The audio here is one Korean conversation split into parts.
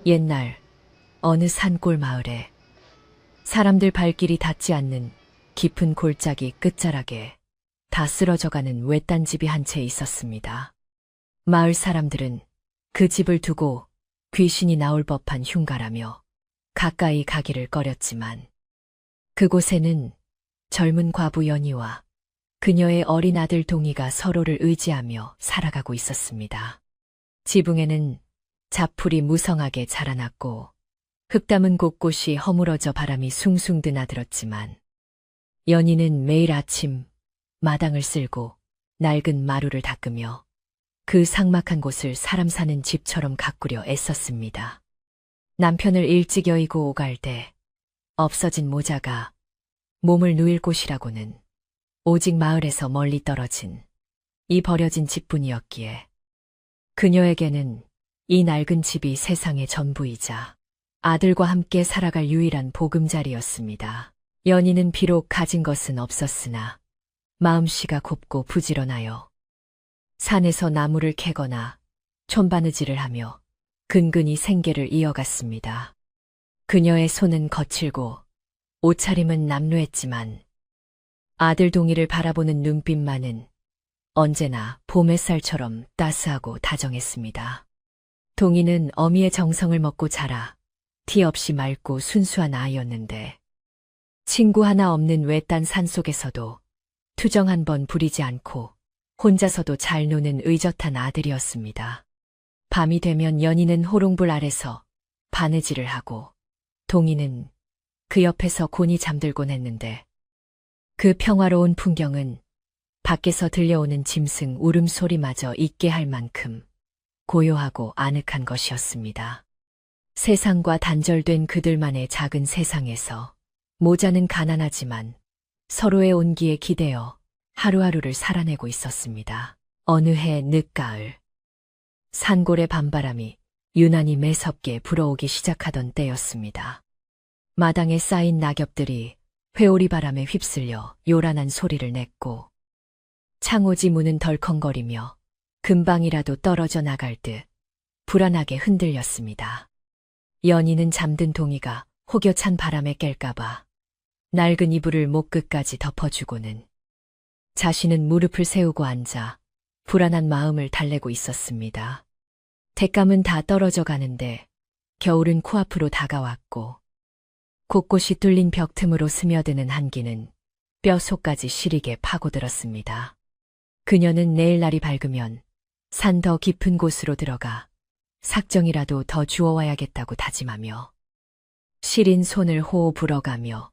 옛날 어느 산골 마을에 사람들 발길이 닿지 않는 깊은 골짜기 끝자락에 다 쓰러져가는 외딴 집이 한 채 있었습니다. 마을 사람들은 그 집을 두고 귀신이 나올 법한 흉가라며 가까이 가기를 꺼렸지만 그곳에는 젊은 과부 연희와 그녀의 어린 아들 동희가 서로를 의지하며 살아가고 있었습니다. 지붕에는 자풀이 무성하게 자라났고 흙 담은 곳곳이 허물어져 바람이 숭숭 드나들었지만 연희는 매일 아침 마당을 쓸고 낡은 마루를 닦으며 그 삭막한 곳을 사람 사는 집처럼 가꾸려 애썼습니다. 남편을 일찍 여의고 오갈 때 없어진 모자가 몸을 누일 곳이라고는 오직 마을에서 멀리 떨어진 이 버려진 집뿐이었기에 그녀에게는 이 낡은 집이 세상의 전부이자 아들과 함께 살아갈 유일한 보금자리였습니다. 연희는 비록 가진 것은 없었으나 마음씨가 곱고 부지런하여 산에서 나무를 캐거나 촌바느질을 하며 근근히 생계를 이어갔습니다. 그녀의 손은 거칠고 옷차림은 남루했지만 아들 동희를 바라보는 눈빛만은 언제나 봄 햇살처럼 따스하고 다정했습니다. 동희는 어미의 정성을 먹고 자라 티 없이 맑고 순수한 아이였는데 친구 하나 없는 외딴 산속에서도 투정 한 번 부리지 않고 혼자서도 잘 노는 의젓한 아들이었습니다. 밤이 되면 연희는 호롱불 아래서 바느질을 하고 동희는 그 옆에서 곤히 잠들곤 했는데 그 평화로운 풍경은 밖에서 들려오는 짐승 울음소리마저 잊게 할 만큼 고요하고 아늑한 것이었습니다. 세상과 단절된 그들만의 작은 세상에서 모자는 가난하지만 서로의 온기에 기대어 하루하루를 살아내고 있었습니다. 어느 해 늦가을 산골의 밤바람이 유난히 매섭게 불어오기 시작하던 때였습니다. 마당에 쌓인 낙엽들이 회오리 바람에 휩쓸려 요란한 소리를 냈고 창호지 문은 덜컹거리며 금방이라도 떨어져 나갈 듯 불안하게 흔들렸습니다. 연희는 잠든 동희가 혹여 찬 바람에 깰까봐 낡은 이불을 목 끝까지 덮어주고는 자신은 무릎을 세우고 앉아 불안한 마음을 달래고 있었습니다. 땔감은 다 떨어져 가는데 겨울은 코앞으로 다가왔고 곳곳이 뚫린 벽 틈으로 스며드는 한기는 뼛속까지 시리게 파고들었습니다. 그녀는 내일 날이 밝으면 산 더 깊은 곳으로 들어가 삭정이라도 더 주워와야겠다고 다짐하며 시린 손을 호호 불어가며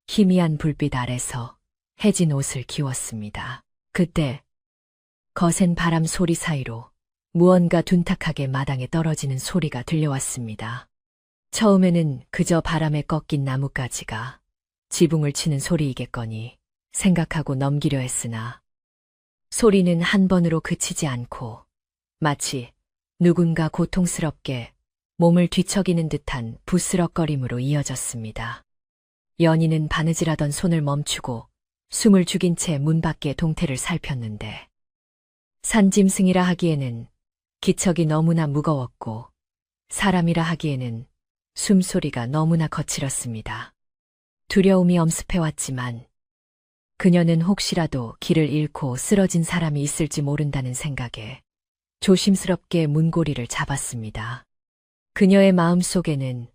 희미한 불빛 아래서 해진 옷을 기웠습니다. 그때 거센 바람 소리 사이로 무언가 둔탁하게 마당에 떨어지는 소리가 들려왔습니다. 처음에는 그저 바람에 꺾인 나뭇가지가 지붕을 치는 소리이겠거니 생각하고 넘기려 했으나 소리는 한 번으로 그치지 않고 마치 누군가 고통스럽게 몸을 뒤척이는 듯한 부스럭거림으로 이어졌습니다. 연희는 바느질하던 손을 멈추고 숨을 죽인 채 문 밖의 동태를 살폈는데 산짐승이라 하기에는 기척이 너무나 무거웠고 사람이라 하기에는 숨소리가 너무나 거칠었습니다. 두려움이 엄습해왔지만 그녀는 혹시라도 길을 잃고 쓰러진 사람이 있을지 모른다는 생각에 조심스럽게 문고리를 잡았습니다. 그녀의 마음속에는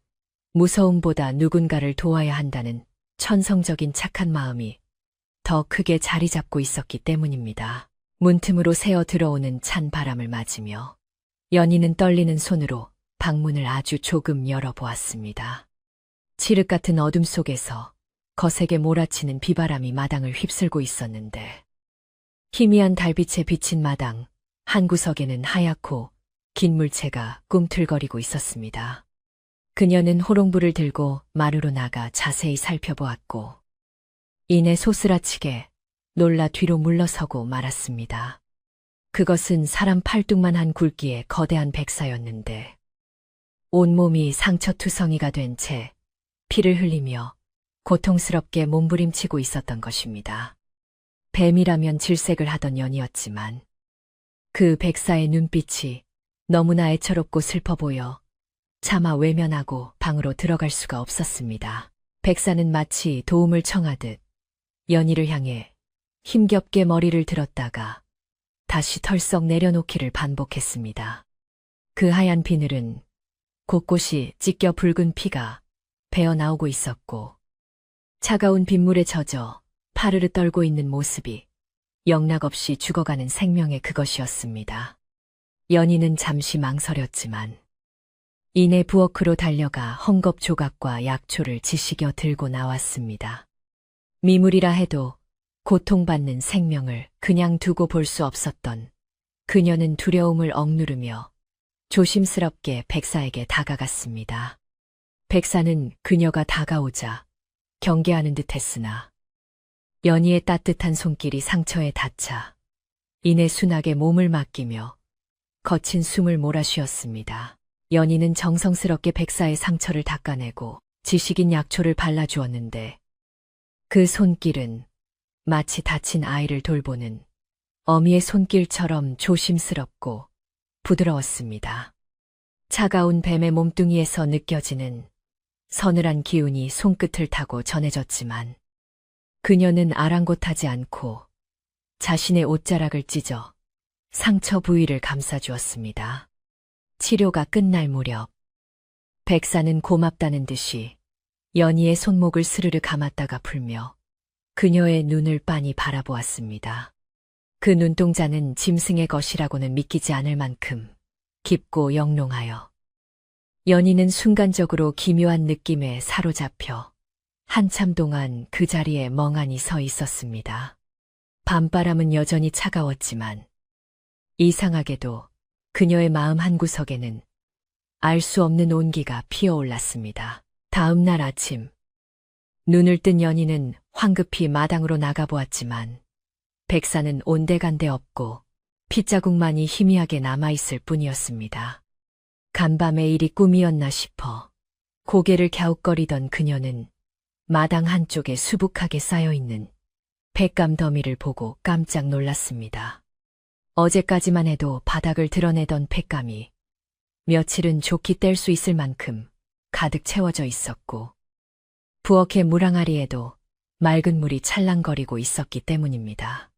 무서움보다 누군가를 도와야 한다는 천성적인 착한 마음이 더 크게 자리 잡고 있었기 때문입니다. 문틈으로 새어 들어오는 찬 바람을 맞으며 연희는 떨리는 손으로 방문을 아주 조금 열어보았습니다. 칠흑 같은 어둠 속에서 거세게 몰아치는 비바람이 마당을 휩쓸고 있었는데 희미한 달빛에 비친 마당 한 구석에는 하얗고 긴 물체가 꿈틀거리고 있었습니다. 그녀는 호롱불을 들고 마루로 나가 자세히 살펴보았고 이내 소스라치게 놀라 뒤로 물러서고 말았습니다. 그것은 사람 팔뚝만 한 굵기의 거대한 백사였는데 온몸이 상처투성이가 된 채 피를 흘리며 고통스럽게 몸부림치고 있었던 것입니다. 뱀이라면 질색을 하던 연이었지만 그 백사의 눈빛이 너무나 애처롭고 슬퍼 보여 차마 외면하고 방으로 들어갈 수가 없었습니다. 백사는 마치 도움을 청하듯 연희를 향해 힘겹게 머리를 들었다가 다시 털썩 내려놓기를 반복했습니다. 그 하얀 비늘은 곳곳이 찢겨 붉은 피가 배어 나오고 있었고 차가운 빗물에 젖어 파르르 떨고 있는 모습이 영락없이 죽어가는 생명의 그것이었습니다. 연희는 잠시 망설였지만 이내 부엌으로 달려가 헝겊 조각과 약초를 지시겨 들고 나왔습니다. 미물이라 해도 고통받는 생명을 그냥 두고 볼 수 없었던 그녀는 두려움을 억누르며 조심스럽게 백사에게 다가갔습니다. 백사는 그녀가 다가오자 경계하는 듯 했으나 연희의 따뜻한 손길이 상처에 닿자 이내 순하게 몸을 맡기며 거친 숨을 몰아쉬었습니다. 연희는 정성스럽게 백사의 상처를 닦아내고 지식인 약초를 발라주었는데 그 손길은 마치 다친 아이를 돌보는 어미의 손길처럼 조심스럽고 부드러웠습니다. 차가운 뱀의 몸뚱이에서 느껴지는 서늘한 기운이 손끝을 타고 전해졌지만 그녀는 아랑곳하지 않고 자신의 옷자락을 찢어 상처 부위를 감싸주었습니다. 치료가 끝날 무렵 백사는 고맙다는 듯이 연희의 손목을 스르르 감았다가 풀며 그녀의 눈을 빤히 바라보았습니다. 그 눈동자는 짐승의 것이라고는 믿기지 않을 만큼 깊고 영롱하여 연희는 순간적으로 기묘한 느낌에 사로잡혀 한참 동안 그 자리에 멍하니 서 있었습니다. 밤바람은 여전히 차가웠지만 이상하게도 그녀의 마음 한구석에는 알 수 없는 온기가 피어올랐습니다. 다음 날 아침 눈을 뜬 연희는 황급히 마당으로 나가보았지만 백사는 온데간데 없고 핏자국만이 희미하게 남아있을 뿐이었습니다. 간밤에 일이 꿈이었나 싶어 고개를 갸웃거리던 그녀는 마당 한쪽에 수북하게 쌓여있는 돛감 더미를 보고 깜짝 놀랐습니다. 어제까지만 해도 바닥을 드러내던 돛감이 며칠은 좋게 뗄 수 있을 만큼 가득 채워져 있었고 부엌의 물항아리에도 맑은 물이 찰랑거리고 있었기 때문입니다.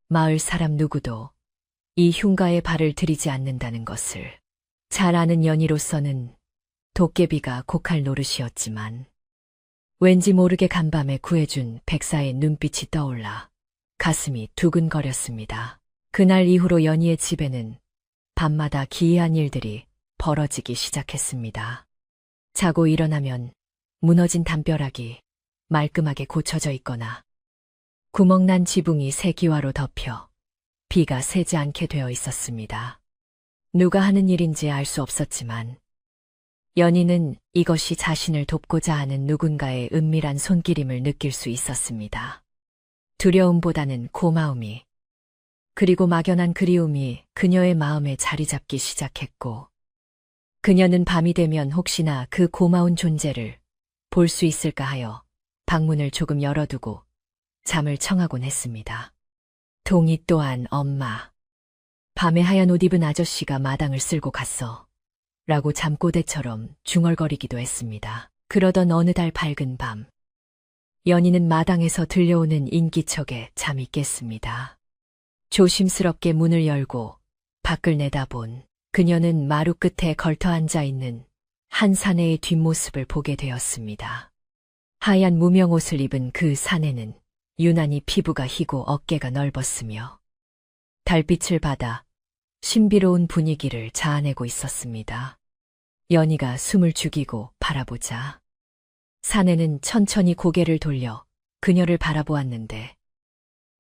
마을 사람 누구도 이 흉가에 발을 들이지 않는다는 것을 잘 아는 연희로서는 도깨비가 곡할 노릇이었지만 왠지 모르게 간밤에 구해준 백사의 눈빛이 떠올라 가슴이 두근거렸습니다. 그날 이후로 연희의 집에는 밤마다 기이한 일들이 벌어지기 시작했습니다. 자고 일어나면 무너진 담벼락이 말끔하게 고쳐져 있거나 구멍난 지붕이 새기와로 덮여 비가 새지 않게 되어 있었습니다. 누가 하는 일인지 알 수 없었지만 연희는 이것이 자신을 돕고자 하는 누군가의 은밀한 손길임을 느낄 수 있었습니다. 두려움보다는 고마움이 그리고 막연한 그리움이 그녀의 마음에 자리 잡기 시작했고 그녀는 밤이 되면 혹시나 그 고마운 존재를 볼 수 있을까 하여 방문을 조금 열어두고 잠을 청하곤 했습니다. 동희 또한 엄마, 밤에 하얀 옷 입은 아저씨가 마당을 쓸고 갔어 라고 잠꼬대처럼 중얼거리기도 했습니다. 그러던 어느 달 밝은 밤, 연희는 마당에서 들려오는 인기척에 잠이 깼습니다. 조심스럽게 문을 열고 밖을 내다본 그녀는 마루 끝에 걸터 앉아 있는 한 사내의 뒷모습을 보게 되었습니다. 하얀 무명옷을 입은 그 사내는 유난히 피부가 희고 어깨가 넓었으며 달빛을 받아 신비로운 분위기를 자아내고 있었습니다. 연희가 숨을 죽이고 바라보자 사내는 천천히 고개를 돌려 그녀를 바라보았는데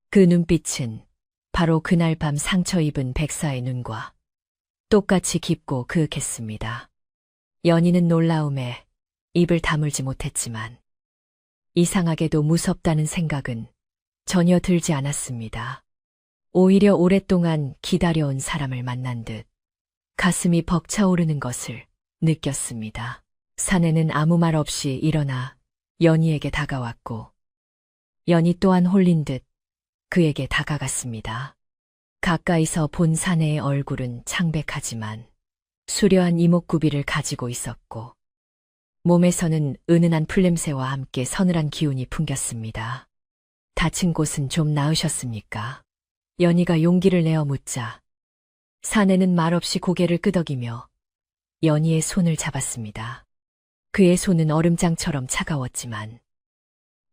그 눈빛은 바로 그날 밤 상처 입은 백사의 눈과 똑같이 깊고 그윽했습니다. 연희는 놀라움에 입을 다물지 못했지만 이상하게도 무섭다는 생각은 전혀 들지 않았습니다. 오히려 오랫동안 기다려온 사람을 만난 듯 가슴이 벅차오르는 것을 느꼈습니다. 사내는 아무 말 없이 일어나 연희에게 다가왔고 연희 또한 홀린 듯 그에게 다가갔습니다. 가까이서 본 사내의 얼굴은 창백하지만 수려한 이목구비를 가지고 있었고, 몸에서는 은은한 풀냄새와 함께 서늘한 기운이 풍겼습니다. 다친 곳은 좀 나으셨습니까? 연희가 용기를 내어 묻자 사내는 말없이 고개를 끄덕이며 연희의 손을 잡았습니다. 그의 손은 얼음장처럼 차가웠지만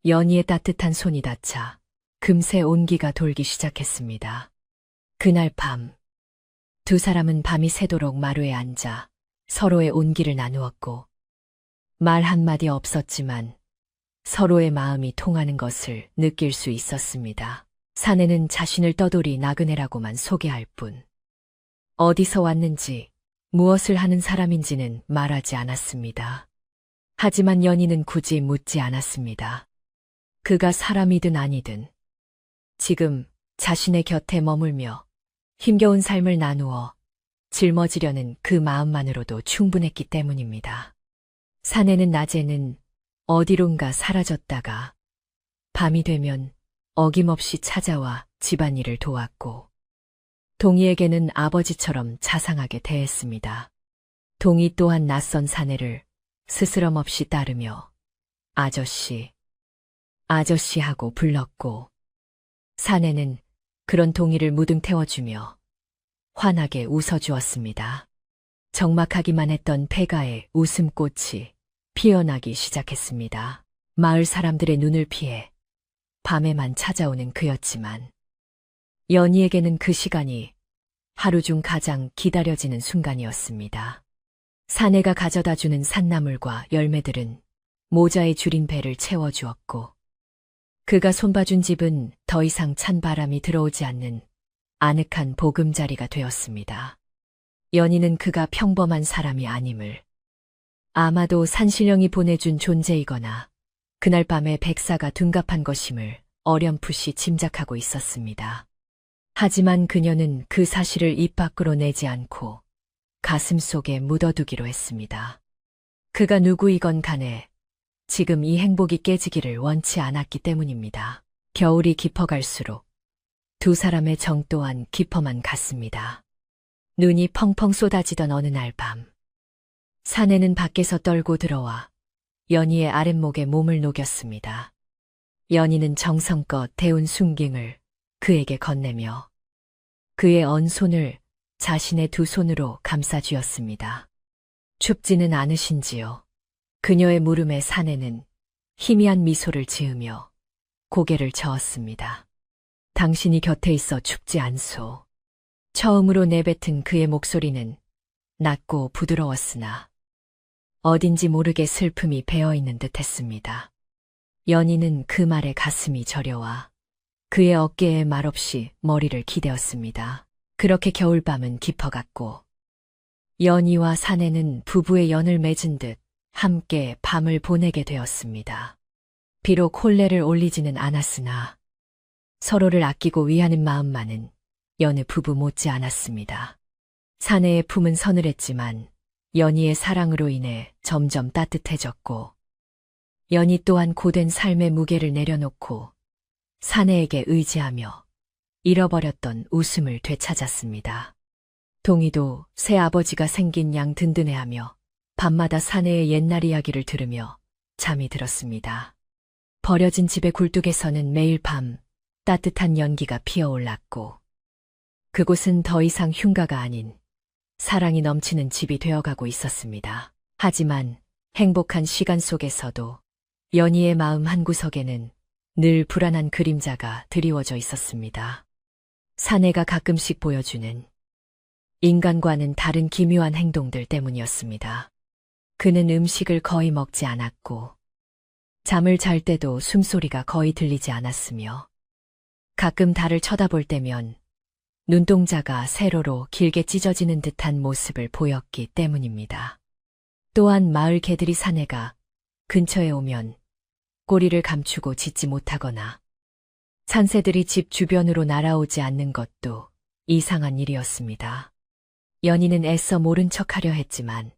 연희의 따뜻한 손이 닿자 금세 온기가 돌기 시작했습니다. 그날 밤, 두 사람은 밤이 새도록 마루에 앉아 서로의 온기를 나누었고 말 한마디 없었지만 서로의 마음이 통하는 것을 느낄 수 있었습니다. 사내는 자신을 떠돌이 나그네라고만 소개할 뿐 어디서 왔는지 무엇을 하는 사람인지는 말하지 않았습니다. 하지만 연희는 굳이 묻지 않았습니다. 그가 사람이든 아니든 지금 자신의 곁에 머물며 힘겨운 삶을 나누어 짊어지려는 그 마음만으로도 충분했기 때문입니다. 사내는 낮에는 어디론가 사라졌다가 밤이 되면 어김없이 찾아와 집안일을 도왔고 동희에게는 아버지처럼 자상하게 대했습니다. 동희 또한 낯선 사내를 스스럼 없이 따르며 아저씨, 아저씨 하고 불렀고 사내는 그런 동희를 무등 태워주며 환하게 웃어주었습니다. 적막하기만 했던 폐가에 웃음꽃이 피어나기 시작했습니다. 마을 사람들의 눈을 피해 밤에만 찾아오는 그였지만 연희에게는 그 시간이 하루 중 가장 기다려지는 순간이었습니다. 사내가 가져다주는 산나물과 열매들은 모자에 줄인 배를 채워주었고 그가 손봐준 집은 더 이상 찬 바람이 들어오지 않는 아늑한 보금자리가 되었습니다. 연희는 그가 평범한 사람이 아님을 아마도 산신령이 보내준 존재이거나 그날 밤에 백사가 둔갑한 것임을 어렴풋이 짐작하고 있었습니다. 하지만 그녀는 그 사실을 입 밖으로 내지 않고 가슴속에 묻어두기로 했습니다. 그가 누구이건 간에 지금 이 행복이 깨지기를 원치 않았기 때문입니다. 겨울이 깊어갈수록 두 사람의 정 또한 깊어만 갔습니다. 눈이 펑펑 쏟아지던 어느 날 밤, 사내는 밖에서 떨고 들어와 연희의 아랫목에 몸을 녹였습니다. 연희는 정성껏 데운 순갱을 그에게 건네며 그의 언 손을 자신의 두 손으로 감싸쥐었습니다. 춥지는 않으신지요? 그녀의 물음에 사내는 희미한 미소를 지으며 고개를 저었습니다. 당신이 곁에 있어 춥지 않소. 처음으로 내뱉은 그의 목소리는 낮고 부드러웠으나 어딘지 모르게 슬픔이 배어있는 듯했습니다. 연희는 그 말에 가슴이 저려와 그의 어깨에 말없이 머리를 기대었습니다. 그렇게 겨울밤은 깊어갔고 연희와 사내는 부부의 연을 맺은 듯 함께 밤을 보내게 되었습니다. 비록 혼례를 올리지는 않았으나 서로를 아끼고 위하는 마음만은 여느 부부 못지 않았습니다. 사내의 품은 서늘했지만 연희의 사랑으로 인해 점점 따뜻해졌고 연희 또한 고된 삶의 무게를 내려놓고 사내에게 의지하며 잃어버렸던 웃음을 되찾았습니다. 동희도 새 아버지가 생긴 양 든든해하며 밤마다 사내의 옛날 이야기를 들으며 잠이 들었습니다. 버려진 집의 굴뚝에서는 매일 밤 따뜻한 연기가 피어올랐고 그곳은 더 이상 흉가가 아닌 사랑이 넘치는 집이 되어가고 있었습니다. 하지만 행복한 시간 속에서도 연희의 마음 한구석에는 늘 불안한 그림자가 드리워져 있었습니다. 사내가 가끔씩 보여주는 인간과는 다른 기묘한 행동들 때문이었습니다. 그는 음식을 거의 먹지 않았고 잠을 잘 때도 숨소리가 거의 들리지 않았으며 가끔 달을 쳐다볼 때면 눈동자가 세로로 길게 찢어지는 듯한 모습을 보였기 때문입니다. 또한 마을 개들이 사내가 근처에 오면 꼬리를 감추고 짖지 못하거나 산새들이 집 주변으로 날아오지 않는 것도 이상한 일이었습니다. 연희는 애써 모른 척하려 했지만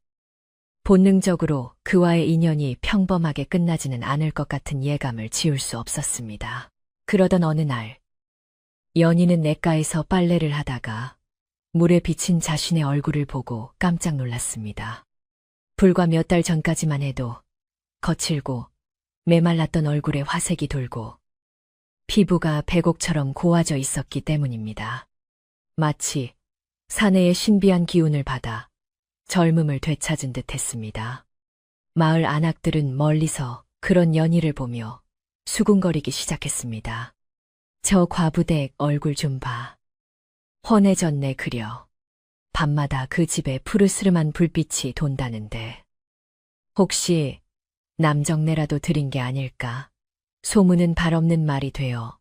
본능적으로 그와의 인연이 평범하게 끝나지는 않을 것 같은 예감을 지울 수 없었습니다. 그러던 어느 날 연희는 냇가에서 빨래를 하다가 물에 비친 자신의 얼굴을 보고 깜짝 놀랐습니다. 불과 몇 달 전까지만 해도 거칠고 메말랐던 얼굴에 화색이 돌고 피부가 백옥처럼 고와져 있었기 때문입니다. 마치 사내의 신비한 기운을 받아 젊음을 되찾은 듯 했습니다. 마을 안악들은 멀리서 그런 연희를 보며 수군거리기 시작했습니다. 저 과부댁 얼굴 좀 봐. 헌해졌네 그려. 밤마다 그 집에 푸르스름한 불빛이 돈다는데. 혹시 남정네라도 들인 게 아닐까? 소문은 발없는 말이 되어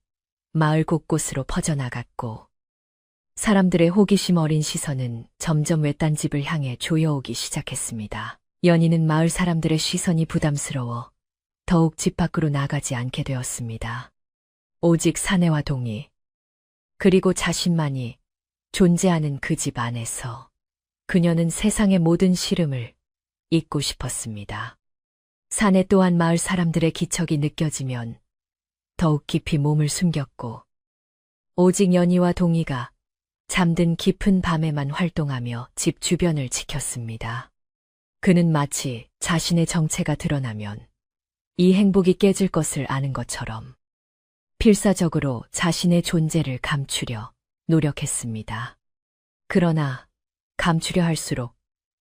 마을 곳곳으로 퍼져나갔고 사람들의 호기심 어린 시선은 점점 외딴 집을 향해 조여오기 시작했습니다. 연희는 마을 사람들의 시선이 부담스러워 더욱 집 밖으로 나가지 않게 되었습니다. 오직 사내와 동희, 그리고 자신만이 존재하는 그 집 안에서 그녀는 세상의 모든 시름을 잊고 싶었습니다. 사내 또한 마을 사람들의 기척이 느껴지면 더욱 깊이 몸을 숨겼고 오직 연희와 동희가 잠든 깊은 밤에만 활동하며 집 주변을 지켰습니다. 그는 마치 자신의 정체가 드러나면 이 행복이 깨질 것을 아는 것처럼 필사적으로 자신의 존재를 감추려 노력했습니다. 그러나 감추려 할수록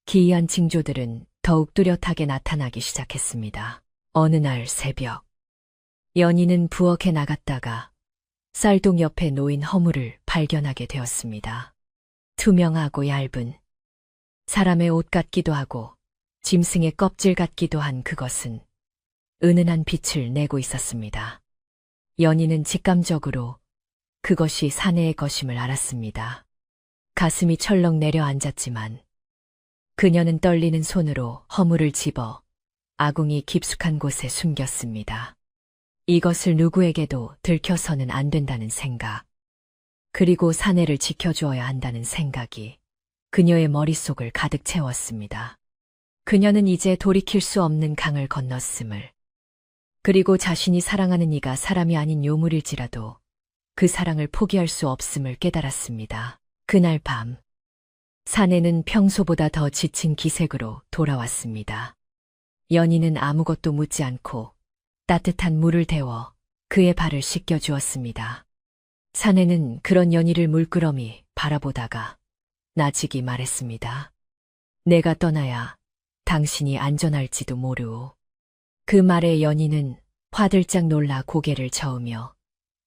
기이한 징조들은 더욱 뚜렷하게 나타나기 시작했습니다. 어느 날 새벽, 연희는 부엌에 나갔다가 쌀동 옆에 놓인 허물을 발견하게 되었습니다. 투명하고 얇은 사람의 옷 같기도 하고 짐승의 껍질 같기도 한 그것은 은은한 빛을 내고 있었습니다. 연희는 직감적으로 그것이 사내의 것임을 알았습니다. 가슴이 철렁 내려앉았지만 그녀는 떨리는 손으로 허물을 집어 아궁이 깊숙한 곳에 숨겼습니다. 이것을 누구에게도 들켜서는 안 된다는 생각, 그리고 사내를 지켜주어야 한다는 생각이 그녀의 머릿속을 가득 채웠습니다. 그녀는 이제 돌이킬 수 없는 강을 건넜음을, 그리고 자신이 사랑하는 이가 사람이 아닌 요물일지라도 그 사랑을 포기할 수 없음을 깨달았습니다. 그날 밤, 사내는 평소보다 더 지친 기색으로 돌아왔습니다. 연희는 아무것도 묻지 않고 따뜻한 물을 데워 그의 발을 씻겨주었습니다. 사내는 그런 연희를 물끄러미 바라보다가 나직이 말했습니다. 내가 떠나야 당신이 안전할지도 모르오. 그 말에 연희는 화들짝 놀라 고개를 저으며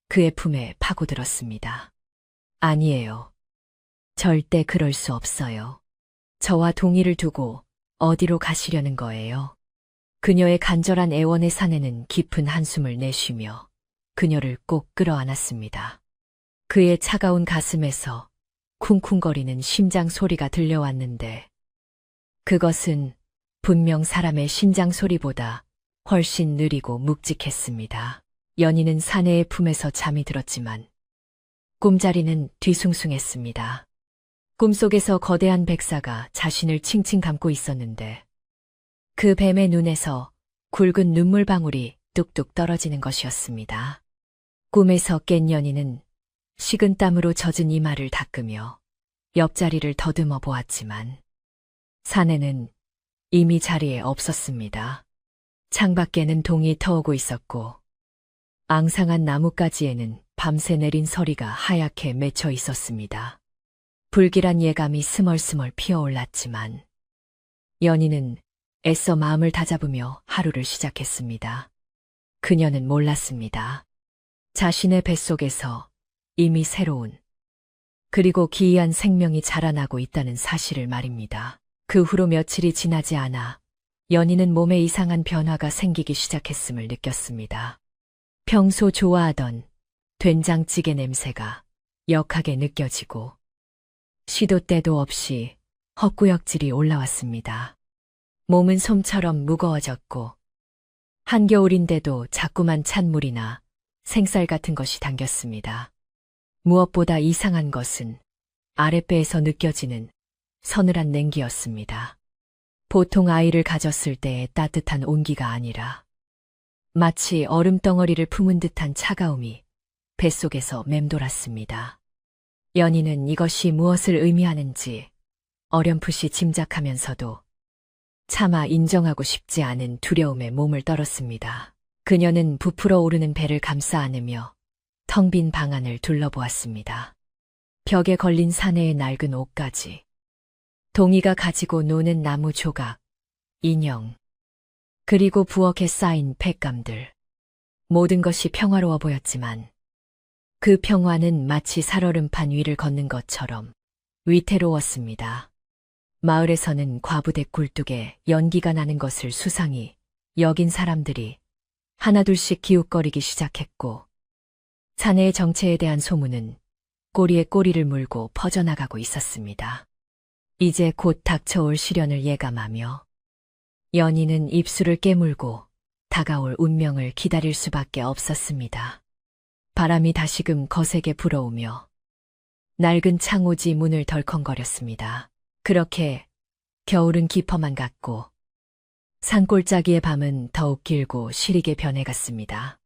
그의 품에 파고들었습니다. 아니에요. 절대 그럴 수 없어요. 저와 동희를 두고 어디로 가시려는 거예요? 그녀의 간절한 애원에 사내는 깊은 한숨을 내쉬며 그녀를 꼭 끌어안았습니다. 그의 차가운 가슴에서 쿵쿵거리는 심장 소리가 들려왔는데 그것은 분명 사람의 심장 소리보다 훨씬 느리고 묵직했습니다. 연희는 사내의 품에서 잠이 들었지만 꿈자리는 뒤숭숭했습니다. 꿈속에서 거대한 백사가 자신을 칭칭 감고 있었는데 그 뱀의 눈에서 굵은 눈물방울이 뚝뚝 떨어지는 것이었습니다. 꿈에서 깬 연희는 식은 땀으로 젖은 이마를 닦으며 옆자리를 더듬어 보았지만 사내는 이미 자리에 없었습니다. 창밖에는 동이 터오고 있었고 앙상한 나뭇가지에는 밤새 내린 서리가 하얗게 맺혀 있었습니다. 불길한 예감이 스멀스멀 피어올랐지만 연희는 애써 마음을 다잡으며 하루를 시작했습니다. 그녀는 몰랐습니다. 자신의 뱃속에서 이미 새로운 그리고 기이한 생명이 자라나고 있다는 사실을 말입니다. 그 후로 며칠이 지나지 않아 연희는 몸에 이상한 변화가 생기기 시작했음을 느꼈습니다. 평소 좋아하던 된장찌개 냄새가 역하게 느껴지고 시도 때도 없이 헛구역질이 올라왔습니다. 몸은 솜처럼 무거워졌고 한겨울인데도 자꾸만 찬물이나 생쌀 같은 것이 당겼습니다. 무엇보다 이상한 것은 아랫배에서 느껴지는 서늘한 냉기였습니다. 보통 아이를 가졌을 때의 따뜻한 온기가 아니라 마치 얼음덩어리를 품은 듯한 차가움이 뱃속에서 맴돌았습니다. 연희는 이것이 무엇을 의미하는지 어렴풋이 짐작하면서도 차마 인정하고 싶지 않은 두려움에 몸을 떨었습니다. 그녀는 부풀어 오르는 배를 감싸 안으며 텅 빈 방 안을 둘러보았습니다. 벽에 걸린 사내의 낡은 옷가지, 동이가 가지고 노는 나무 조각, 인형, 그리고 부엌에 쌓인 팩감들. 모든 것이 평화로워 보였지만 그 평화는 마치 살얼음판 위를 걷는 것처럼 위태로웠습니다. 마을에서는 과부대 굴뚝에 연기가 나는 것을 수상히 여긴 사람들이 하나둘씩 기웃거리기 시작했고, 사내의 정체에 대한 소문은 꼬리에 꼬리를 물고 퍼져나가고 있었습니다. 이제 곧 닥쳐올 시련을 예감하며 연희는 입술을 깨물고 다가올 운명을 기다릴 수밖에 없었습니다. 바람이 다시금 거세게 불어오며 낡은 창호지 문을 덜컹거렸습니다. 그렇게 겨울은 깊어만 갔고 산골짜기의 밤은 더욱 길고 시리게 변해갔습니다.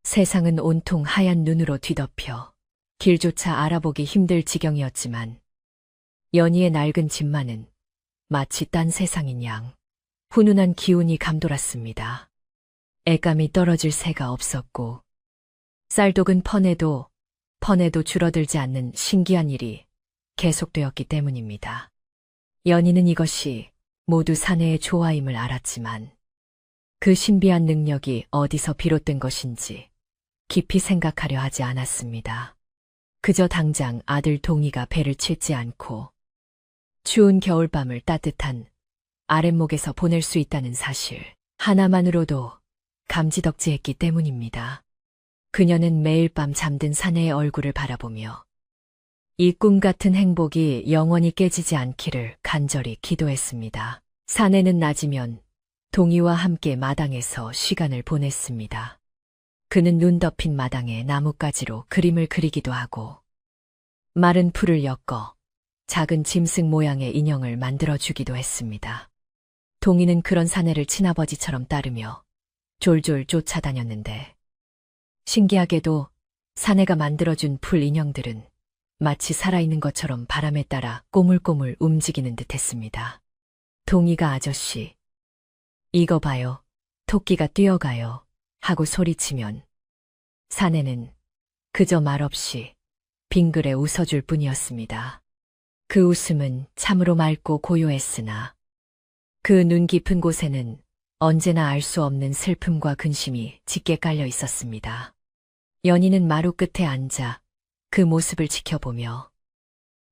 세상은 온통 하얀 눈으로 뒤덮여 길조차 알아보기 힘들 지경이었지만 연희의 낡은 집만은 마치 딴 세상인 양 훈훈한 기운이 감돌았습니다. 애감이 떨어질 새가 없었고 쌀독은 퍼내도 줄어들지 않는 신기한 일이 계속되었기 때문입니다. 연희는 이것이 모두 사내의 조화임을 알았지만 그 신비한 능력이 어디서 비롯된 것인지 깊이 생각하려 하지 않았습니다. 그저 당장 아들 동이가 배를 칠지 않고 추운 겨울밤을 따뜻한 아랫목에서 보낼 수 있다는 사실 하나만으로도 감지덕지했기 때문입니다. 그녀는 매일 밤 잠든 사내의 얼굴을 바라보며 이 꿈 같은 행복이 영원히 깨지지 않기를 간절히 기도했습니다. 사내는 낮이면 동이와 함께 마당에서 시간을 보냈습니다. 그는 눈 덮인 마당에 나뭇가지로 그림을 그리기도 하고 마른 풀을 엮어 작은 짐승 모양의 인형을 만들어주기도 했습니다. 동이는 그런 사내를 친아버지처럼 따르며 졸졸 쫓아다녔는데 신기하게도 사내가 만들어준 풀 인형들은 마치 살아있는 것처럼 바람에 따라 꼬물꼬물 움직이는 듯했습니다. 동이가 아저씨, 이거 봐요. 토끼가 뛰어가요. 하고 소리치면 사내는 그저 말없이 빙그레 웃어줄 뿐이었습니다. 그 웃음은 참으로 맑고 고요했으나 그 눈 깊은 곳에는 언제나 알 수 없는 슬픔과 근심이 짙게 깔려 있었습니다. 연희는 마루 끝에 앉아 그 모습을 지켜보며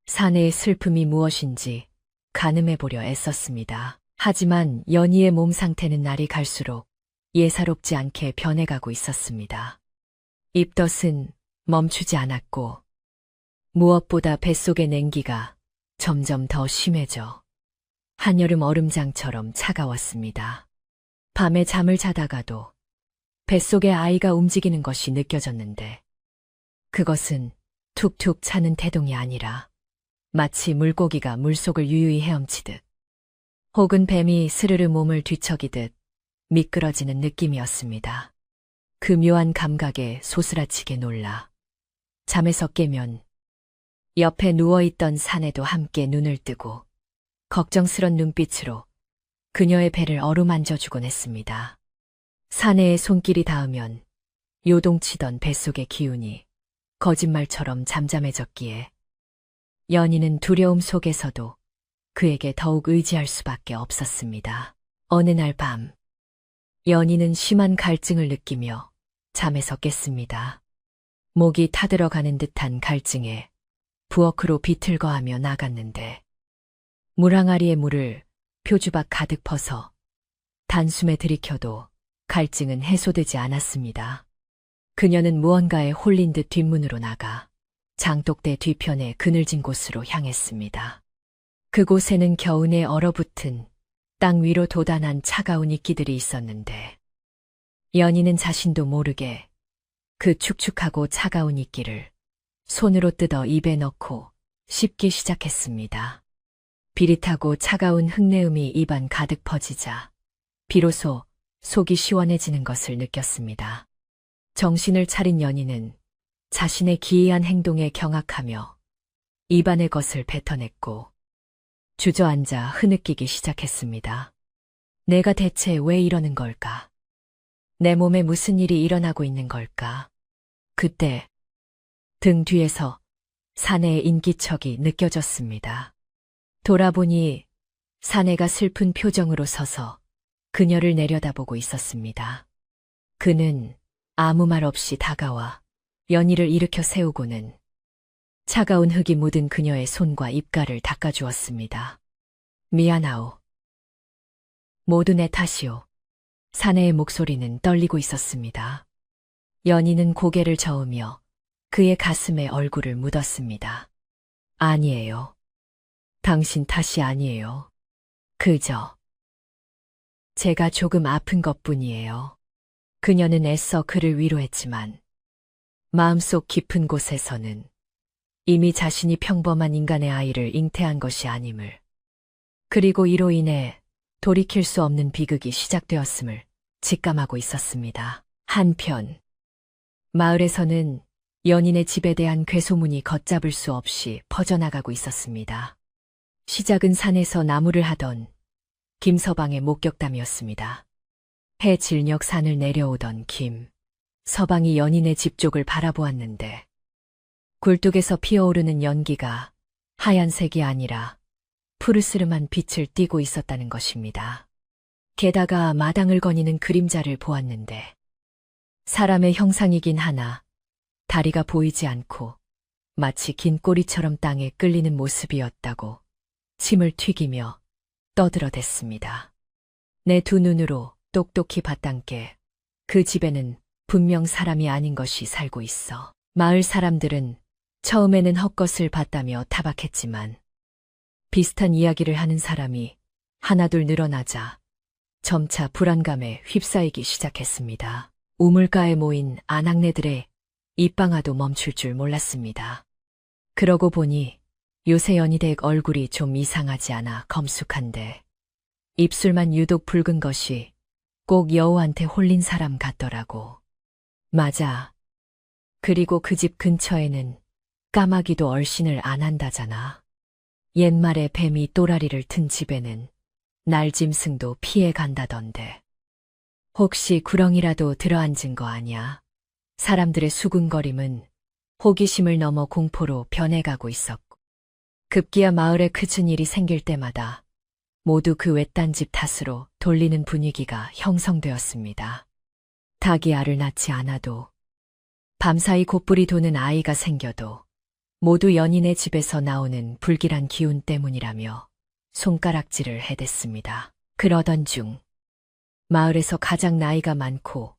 사내의 슬픔이 무엇인지 가늠해보려 애썼습니다. 하지만 연희의 몸 상태는 날이 갈수록 예사롭지 않게 변해가고 있었습니다. 입덧은 멈추지 않았고 무엇보다 뱃속의 냉기가 점점 더 심해져 한여름 얼음장처럼 차가웠습니다. 밤에 잠을 자다가도 뱃속에 아이가 움직이는 것이 느껴졌는데 그것은 툭툭 차는 태동이 아니라 마치 물고기가 물속을 유유히 헤엄치듯 혹은 뱀이 스르르 몸을 뒤척이듯 미끄러지는 느낌이었습니다. 그 묘한 감각에 소스라치게 놀라 잠에서 깨면 옆에 누워있던 사내도 함께 눈을 뜨고 걱정스런 눈빛으로 그녀의 배를 어루만져주곤 했습니다. 사내의 손길이 닿으면 요동치던 뱃속의 기운이 거짓말처럼 잠잠해졌기에 연희는 두려움 속에서도 그에게 더욱 의지할 수밖에 없었습니다. 어느 날 밤, 연희는 심한 갈증을 느끼며 잠에서 깼습니다. 목이 타들어가는 듯한 갈증에 부엌으로 비틀거하며 나갔는데 물 항아리에 물을 표주박 가득 퍼서 단숨에 들이켜도 갈증은 해소되지 않았습니다. 그녀는 무언가에 홀린 듯 뒷문으로 나가 장독대 뒤편에 그늘진 곳으로 향했습니다. 그곳에는 겨우내 얼어붙은 땅 위로 돋아난 차가운 이끼들이 있었는데 연희는 자신도 모르게 그 축축하고 차가운 이끼를 손으로 뜯어 입에 넣고 씹기 시작했습니다. 비릿하고 차가운 흙내음이 입안 가득 퍼지자 비로소 속이 시원해지는 것을 느꼈습니다. 정신을 차린 연희는 자신의 기이한 행동에 경악하며 입안의 것을 뱉어냈고 주저앉아 흐느끼기 시작했습니다. 내가 대체 왜 이러는 걸까? 내 몸에 무슨 일이 일어나고 있는 걸까? 그때 등 뒤에서 사내의 인기척이 느껴졌습니다. 돌아보니 사내가 슬픈 표정으로 서서 그녀를 내려다보고 있었습니다. 그는 아무 말 없이 다가와 연희를 일으켜 세우고는 차가운 흙이 묻은 그녀의 손과 입가를 닦아주었습니다. 미안하오. 모두 내 탓이오. 사내의 목소리는 떨리고 있었습니다. 연희는 고개를 저으며 그의 가슴에 얼굴을 묻었습니다. 아니에요. 당신 탓이 아니에요. 그저 제가 조금 아픈 것뿐이에요. 그녀는 애써 그를 위로했지만 마음속 깊은 곳에서는 이미 자신이 평범한 인간의 아이를 잉태한 것이 아님을, 그리고 이로 인해 돌이킬 수 없는 비극이 시작되었음을 직감하고 있었습니다. 한편 마을에서는 연인의 집에 대한 괴소문이 걷잡을 수 없이 퍼져나가고 있었습니다. 시작은 산에서 나무를 하던 김서방의 목격담이었습니다. 해 질녘 산을 내려오던 김서방이 연인의 집 쪽을 바라보았는데 굴뚝에서 피어오르는 연기가 하얀색이 아니라 푸르스름한 빛을 띠고 있었다는 것입니다. 게다가 마당을 거니는 그림자를 보았는데 사람의 형상이긴 하나 다리가 보이지 않고 마치 긴 꼬리처럼 땅에 끌리는 모습이었다고 침을 튀기며 떠들어댔습니다. 내 두 눈으로 똑똑히 봤단께 그 집에는 분명 사람이 아닌 것이 살고 있어. 마을 사람들은 처음에는 헛것을 봤다며 타박했지만 비슷한 이야기를 하는 사람이 하나둘 늘어나자 점차 불안감에 휩싸이기 시작했습니다. 우물가에 모인 아낙네들의 입방아도 멈출 줄 몰랐습니다. 그러고 보니 요새 연희댁 얼굴이 좀 이상하지 않아 검숙한데 입술만 유독 붉은 것이 꼭 여우한테 홀린 사람 같더라고. 맞아. 그리고 그 집 근처에는 까마귀도 얼씬을 안 한다잖아. 옛말에 뱀이 또라리를 튼 집에는 날짐승도 피해 간다던데. 혹시 구렁이라도 들어앉은 거 아냐? 사람들의 수군거림은 호기심을 넘어 공포로 변해가고 있었고 급기야 마을에 크진 일이 생길 때마다 모두 그 외딴 집 탓으로 돌리는 분위기가 형성되었습니다. 닭이 알을 낳지 않아도 밤사이 곧불이 도는 아이가 생겨도 모두 연인의 집에서 나오는 불길한 기운 때문이라며 손가락질을 해댔습니다. 그러던 중 마을에서 가장 나이가 많고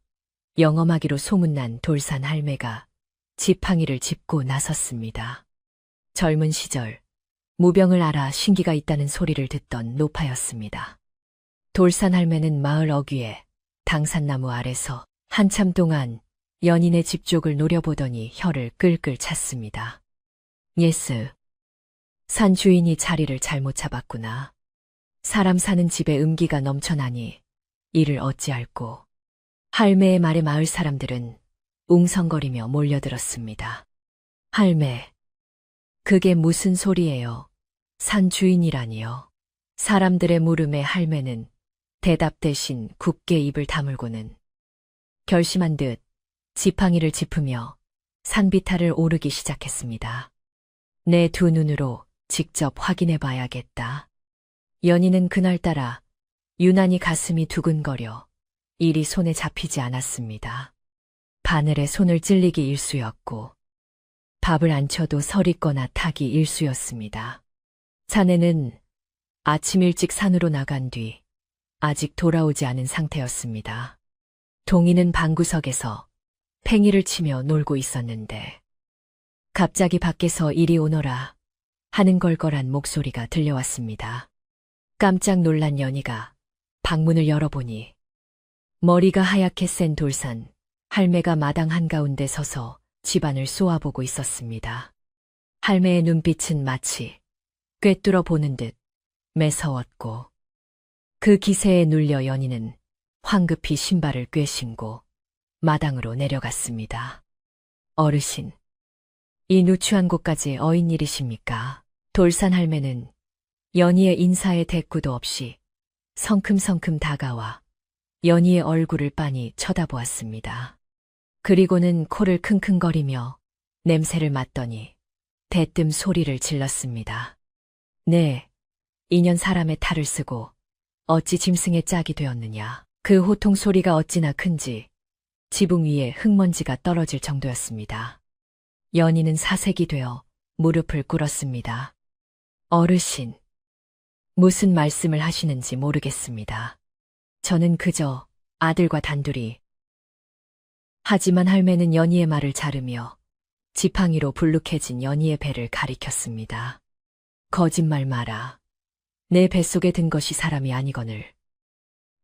영험하기로 소문난 돌산 할매가 지팡이를 짚고 나섰습니다. 젊은 시절 무병을 알아 신기가 있다는 소리를 듣던 노파였습니다. 돌산 할매는 마을 어귀에 당산나무 아래서 한참 동안 연인의 집 쪽을 노려보더니 혀를 끌끌 찼습니다. 예스. 산 주인이 자리를 잘못 잡았구나. 사람 사는 집에 음기가 넘쳐나니 이를 어찌할꼬. 할매의 말에 마을 사람들은 웅성거리며 몰려들었습니다. 할매, 그게 무슨 소리예요? 산 주인이라니요. 사람들의 물음에 할매는 대답 대신 굳게 입을 다물고는 결심한 듯 지팡이를 짚으며 산비탈을 오르기 시작했습니다. 내 두 눈으로 직접 확인해 봐야겠다. 연희는 그날따라 유난히 가슴이 두근거려 일이 손에 잡히지 않았습니다. 바늘에 손을 찔리기 일쑤였고 밥을 안 쳐도 서리거나 타기 일쑤였습니다. 자네는 아침 일찍 산으로 나간 뒤 아직 돌아오지 않은 상태였습니다. 동이는 방구석에서 팽이를 치며 놀고 있었는데 갑자기 밖에서 이리 오너라 하는 걸걸한 목소리가 들려왔습니다. 깜짝 놀란 연희가 방문을 열어보니 머리가 하얗게 센 돌산 할매가 마당 한가운데 서서 집안을 쏘아보고 있었습니다. 할매의 눈빛은 마치 꿰뚫어 보는 듯 매서웠고 그 기세에 눌려 연희는 황급히 신발을 꿰신고 마당으로 내려갔습니다. 어르신, 이 누추한 곳까지 어인 일이십니까? 돌산 할매는 연희의 인사에 대꾸도 없이 성큼성큼 다가와 연희의 얼굴을 빤히 쳐다보았습니다. 그리고는 코를 킁킁거리며 냄새를 맡더니 대뜸 소리를 질렀습니다. 네, 인연 사람의 탈을 쓰고 어찌 짐승의 짝이 되었느냐. 그 호통 소리가 어찌나 큰지 지붕 위에 흙먼지가 떨어질 정도였습니다. 연희는 사색이 되어 무릎을 꿇었습니다. 어르신, 무슨 말씀을 하시는지 모르겠습니다. 저는 그저 아들과 단둘이. 하지만 할매는 연희의 말을 자르며 지팡이로 불룩해진 연희의 배를 가리켰습니다. 거짓말 마라. 내 뱃속에 든 것이 사람이 아니거늘.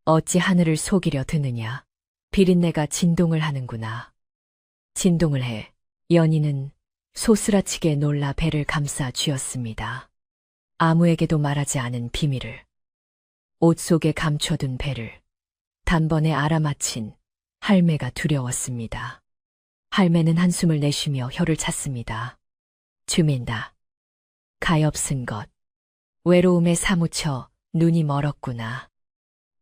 어찌 하늘을 속이려 드느냐. 비린내가 진동을 하는구나. 진동을 해. 연희는 소스라치게 놀라 배를 감싸 쥐었습니다. 아무에게도 말하지 않은 비밀을, 옷 속에 감춰둔 배를 단번에 알아맞힌 할매가 두려웠습니다. 할매는 한숨을 내쉬며 혀를 찼습니다. 주민다. 가엾은 것. 외로움에 사무쳐 눈이 멀었구나.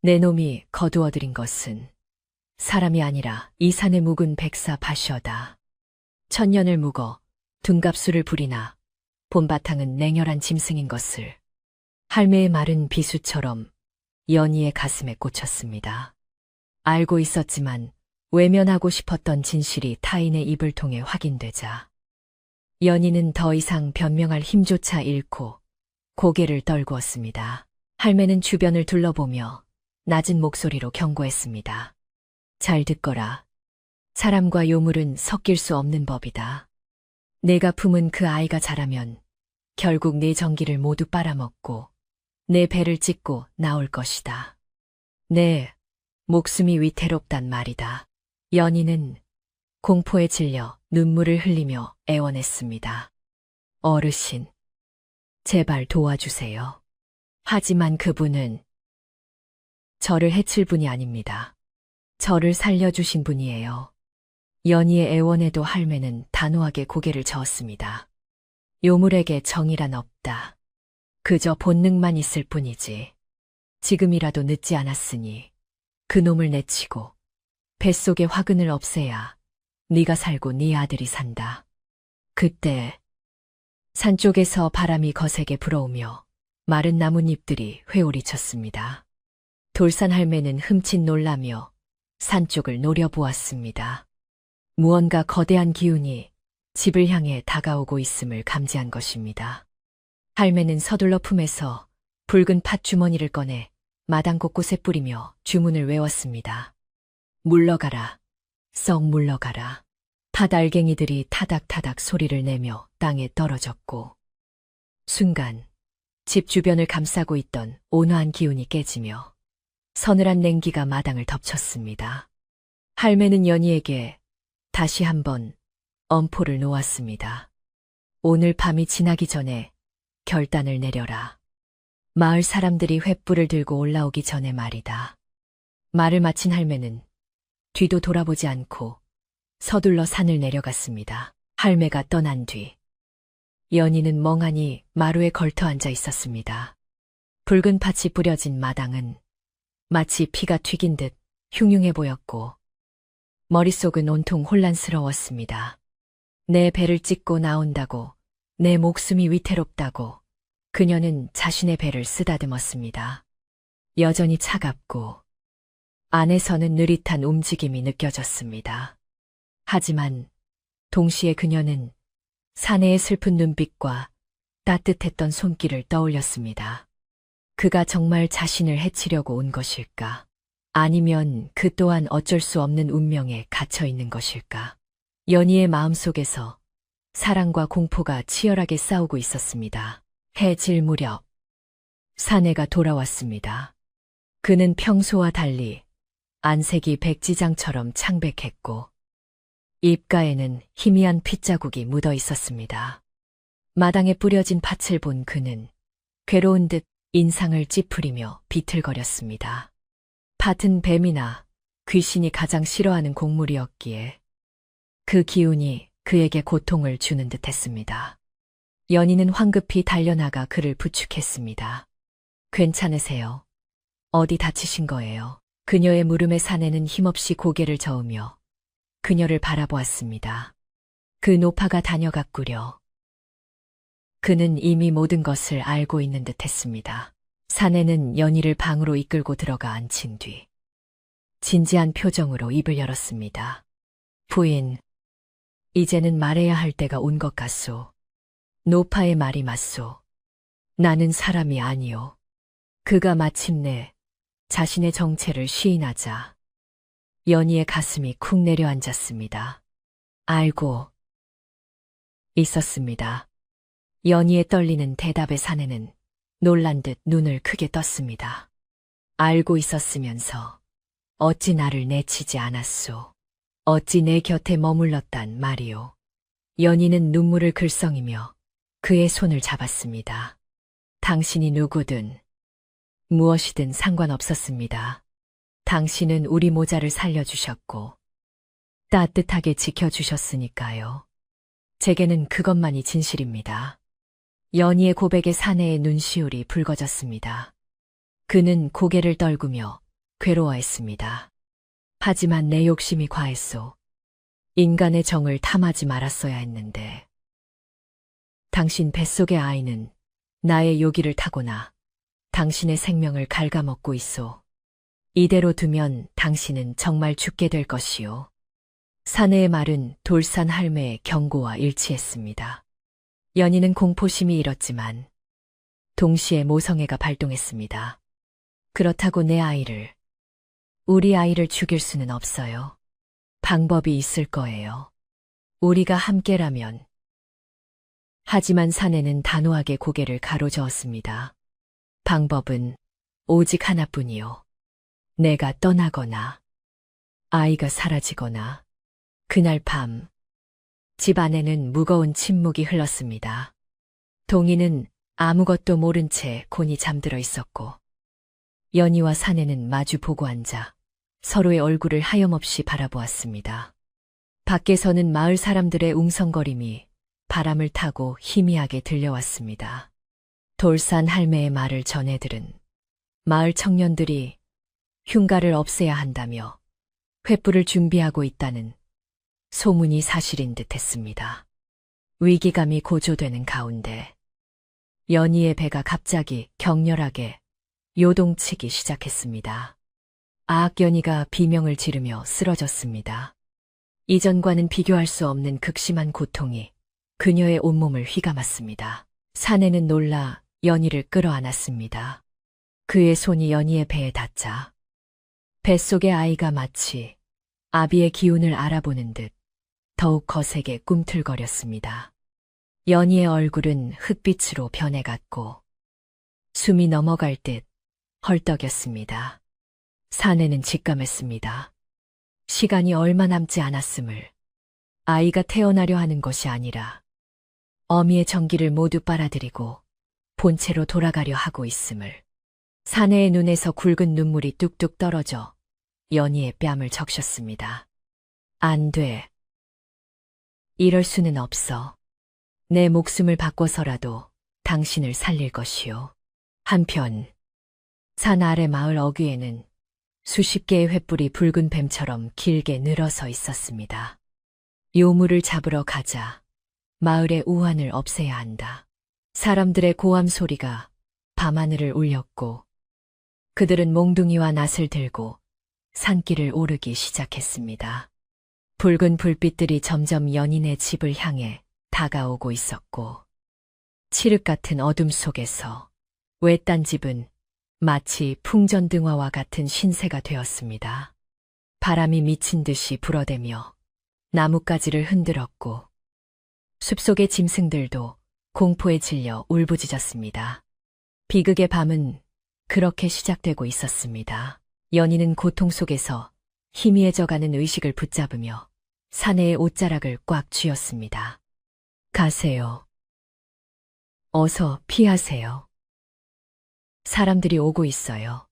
내 놈이 거두어들인 것은 사람이 아니라 이 산에 묵은 백사 밭이어다. 천년을 묵어 둔갑수를 부리나 본바탕은 냉혈한 짐승인 것을. 할매의 말은 비수처럼 연희의 가슴에 꽂혔습니다. 알고 있었지만 외면하고 싶었던 진실이 타인의 입을 통해 확인되자 연희는 더 이상 변명할 힘조차 잃고 고개를 떨구었습니다. 할매는 주변을 둘러보며 낮은 목소리로 경고했습니다. 잘 듣거라. 사람과 요물은 섞일 수 없는 법이다. 내가 품은 그 아이가 자라면 결국 내 정기를 모두 빨아먹고 내 배를 찢고 나올 것이다. 내 목숨이 위태롭단 말이다. 연희는 공포에 질려 눈물을 흘리며 애원했습니다. 어르신, 제발 도와주세요. 하지만 그분은 저를 해칠 분이 아닙니다. 저를 살려주신 분이에요. 연희의 애원에도 할매는 단호하게 고개를 저었습니다. 요물에게 정의란 없다. 그저 본능만 있을 뿐이지. 지금이라도 늦지 않았으니 그놈을 내치고 뱃속의 화근을 없애야 네가 살고 네 아들이 산다. 그때 산 쪽에서 바람이 거세게 불어오며 마른 나뭇잎들이 회오리쳤습니다. 돌산 할매는 흠칫 놀라며 산 쪽을 노려보았습니다. 무언가 거대한 기운이 집을 향해 다가오고 있음을 감지한 것입니다. 할매는 서둘러 품에서 붉은 팥주머니를 꺼내 마당 곳곳에 뿌리며 주문을 외웠습니다. 물러가라, 썩 물러가라. 팥알갱이들이 타닥타닥 소리를 내며 땅에 떨어졌고 순간 집 주변을 감싸고 있던 온화한 기운이 깨지며 서늘한 냉기가 마당을 덮쳤습니다. 할매는 연희에게 다시 한번 엄포를 놓았습니다. 오늘 밤이 지나기 전에 결단을 내려라. 마을 사람들이 횃불을 들고 올라오기 전에 말이다. 말을 마친 할매는 뒤도 돌아보지 않고 서둘러 산을 내려갔습니다. 할매가 떠난 뒤 연희는 멍하니 마루에 걸터 앉아 있었습니다. 붉은 팥이 뿌려진 마당은 마치 피가 튀긴 듯 흉흉해 보였고 머릿속은 온통 혼란스러웠습니다. 내 배를 찢고 나온다고, 내 목숨이 위태롭다고 그녀는 자신의 배를 쓰다듬었습니다. 여전히 차갑고 안에서는 느릿한 움직임이 느껴졌습니다. 하지만 동시에 그녀는 사내의 슬픈 눈빛과 따뜻했던 손길을 떠올렸습니다. 그가 정말 자신을 해치려고 온 것일까? 아니면 그 또한 어쩔 수 없는 운명에 갇혀 있는 것일까? 연희의 마음속에서 사랑과 공포가 치열하게 싸우고 있었습니다. 해질 무렵 사내가 돌아왔습니다. 그는 평소와 달리 안색이 백지장처럼 창백했고 입가에는 희미한 핏자국이 묻어 있었습니다. 마당에 뿌려진 팥을 본 그는 괴로운 듯 인상을 찌푸리며 비틀거렸습니다. 팥은 뱀이나 귀신이 가장 싫어하는 곡물이었기에 그 기운이 그에게 고통을 주는 듯 했습니다. 연희는 황급히 달려나가 그를 부축했습니다. 괜찮으세요? 어디 다치신 거예요? 그녀의 물음에 사내는 힘없이 고개를 저으며 그녀를 바라보았습니다. 그 노파가 다녀갔구려. 그는 이미 모든 것을 알고 있는 듯 했습니다. 사내는 연희를 방으로 이끌고 들어가 앉힌 뒤 진지한 표정으로 입을 열었습니다. 부인, 이제는 말해야 할 때가 온 것 같소. 노파의 말이 맞소. 나는 사람이 아니오. 그가 마침내 자신의 정체를 시인하자 연희의 가슴이 쿵 내려앉았습니다. 알고 있었습니다. 연희의 떨리는 대답에 사내는 놀란 듯 눈을 크게 떴습니다. 알고 있었으면서 어찌 나를 내치지 않았소. 어찌 내 곁에 머물렀단 말이오. 연희는 눈물을 글썽이며 그의 손을 잡았습니다. 당신이 누구든 무엇이든 상관없었습니다. 당신은 우리 모자를 살려주셨고 따뜻하게 지켜주셨으니까요. 제게는 그것만이 진실입니다. 연희의 고백에 사내의 눈시울이 붉어졌습니다. 그는 고개를 떨구며 괴로워했습니다. 하지만 내 욕심이 과했소. 인간의 정을 탐하지 말았어야 했는데. 당신 뱃속의 아이는 나의 요기를 타거나 당신의 생명을 갉아먹고 있소. 이대로 두면 당신은 정말 죽게 될 것이오. 사내의 말은 돌산 할매의 경고와 일치했습니다. 연희는 공포심이 일었지만 동시에 모성애가 발동했습니다. 그렇다고 내 아이를, 우리 아이를 죽일 수는 없어요. 방법이 있을 거예요. 우리가 함께라면. 하지만 사내는 단호하게 고개를 가로저었습니다. 방법은 오직 하나뿐이요. 내가 떠나거나 아이가 사라지거나. 그날 밤 집 안에는 무거운 침묵이 흘렀습니다. 동희는 아무것도 모른 채 곤히 잠들어 있었고 연희와 사내는 마주 보고 앉아 서로의 얼굴을 하염없이 바라보았습니다. 밖에서는 마을 사람들의 웅성거림이 바람을 타고 희미하게 들려왔습니다. 돌산 할매의 말을 전해 들은 마을 청년들이 흉가를 없애야 한다며 횃불을 준비하고 있다는 소문이 사실인 듯 했습니다. 위기감이 고조되는 가운데 연희의 배가 갑자기 격렬하게 요동치기 시작했습니다. 아악연희가 비명을 지르며 쓰러졌습니다. 이전과는 비교할 수 없는 극심한 고통이 그녀의 온몸을 휘감았습니다. 사내는 놀라 연희를 끌어안았습니다. 그의 손이 연희의 배에 닿자 뱃속의 아이가 마치 아비의 기운을 알아보는 듯 더욱 거세게 꿈틀거렸습니다. 연희의 얼굴은 흑빛으로 변해갔고 숨이 넘어갈 듯 헐떡였습니다. 사내는 직감했습니다. 시간이 얼마 남지 않았음을. 아이가 태어나려 하는 것이 아니라 어미의 정기를 모두 빨아들이고 본체로 돌아가려 하고 있음을. 사내의 눈에서 굵은 눈물이 뚝뚝 떨어져 연희의 뺨을 적셨습니다. 안 돼. 이럴 수는 없어. 내 목숨을 바꿔서라도 당신을 살릴 것이오. 한편 산 아래 마을 어귀에는 수십 개의 횃불이 붉은 뱀처럼 길게 늘어서 있었습니다. 요물을 잡으러 가자. 마을의 우환을 없애야 한다. 사람들의 고함 소리가 밤하늘을 울렸고 그들은 몽둥이와 낫을 들고 산길을 오르기 시작했습니다. 붉은 불빛들이 점점 연인의 집을 향해 다가오고 있었고 칠흑 같은 어둠 속에서 외딴 집은 마치 풍전등화와 같은 신세가 되었습니다. 바람이 미친 듯이 불어대며 나뭇가지를 흔들었고 숲속의 짐승들도 공포에 질려 울부짖었습니다. 비극의 밤은 그렇게 시작되고 있었습니다. 연희는 고통 속에서 희미해져가는 의식을 붙잡으며 사내의 옷자락을 꽉 쥐었습니다. 가세요. 어서 피하세요. 사람들이 오고 있어요.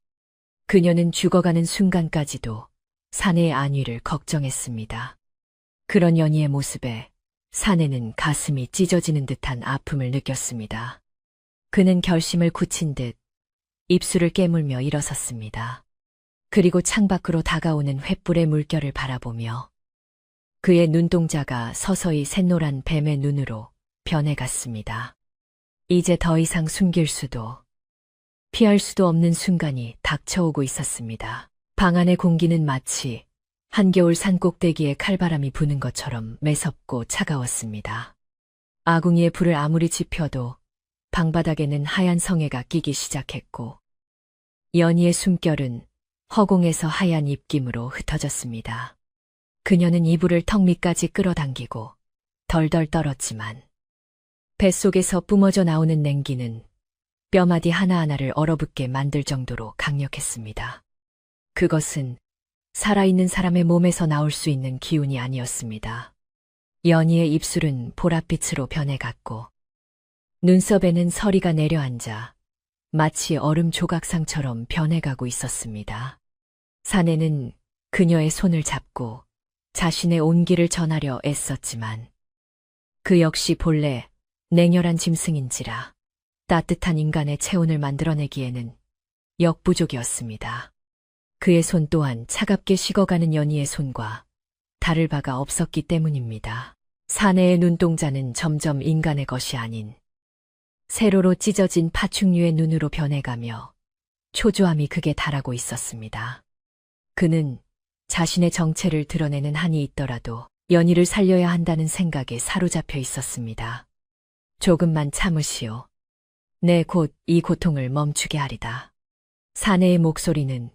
그녀는 죽어가는 순간까지도 사내의 안위를 걱정했습니다. 그런 연희의 모습에 사내는 가슴이 찢어지는 듯한 아픔을 느꼈습니다. 그는 결심을 굳힌 듯 입술을 깨물며 일어섰습니다. 그리고 창밖으로 다가오는 횃불의 물결을 바라보며 그의 눈동자가 서서히 샛노란 뱀의 눈으로 변해갔습니다. 이제 더 이상 숨길 수도 피할 수도 없는 순간이 닥쳐오고 있었습니다. 방 안의 공기는 마치 한겨울 산꼭대기에 칼바람이 부는 것처럼 매섭고 차가웠습니다. 아궁이의 불을 아무리 지펴도 방바닥에는 하얀 성에가 끼기 시작했고 연희의 숨결은 허공에서 하얀 입김으로 흩어졌습니다. 그녀는 이불을 턱 밑까지 끌어당기고 덜덜 떨었지만 뱃속에서 뿜어져 나오는 냉기는 뼈마디 하나하나를 얼어붙게 만들 정도로 강력했습니다. 그것은 살아있는 사람의 몸에서 나올 수 있는 기운이 아니었습니다. 연희의 입술은 보랏빛으로 변해갔고 눈썹에는 서리가 내려앉아 마치 얼음 조각상처럼 변해가고 있었습니다. 사내는 그녀의 손을 잡고 자신의 온기를 전하려 애썼지만 그 역시 본래 냉혈한 짐승인지라 따뜻한 인간의 체온을 만들어내기에는 역부족이었습니다. 그의 손 또한 차갑게 식어가는 연희의 손과 다를 바가 없었기 때문입니다. 사내의 눈동자는 점점 인간의 것이 아닌 세로로 찢어진 파충류의 눈으로 변해가며 초조함이 극에 달하고 있었습니다. 그는 자신의 정체를 드러내는 한이 있더라도 연희를 살려야 한다는 생각에 사로잡혀 있었습니다. 조금만 참으시오. 내 곧 이 고통을 멈추게 하리다. 사내의 목소리는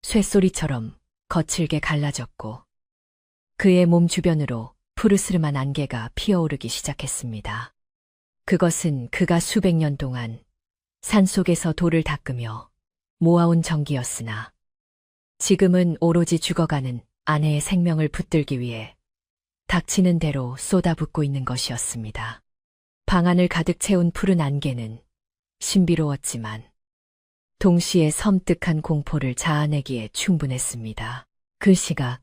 쇳소리처럼 거칠게 갈라졌고 그의 몸 주변으로 푸르스름한 안개가 피어오르기 시작했습니다. 그것은 그가 수백 년 동안 산속에서 돌을 닦으며 모아온 정기였으나 지금은 오로지 죽어가는 아내의 생명을 붙들기 위해 닥치는 대로 쏟아붓고 있는 것이었습니다. 방 안을 가득 채운 푸른 안개는 신비로웠지만 동시에 섬뜩한 공포를 자아내기에 충분했습니다. 그 시각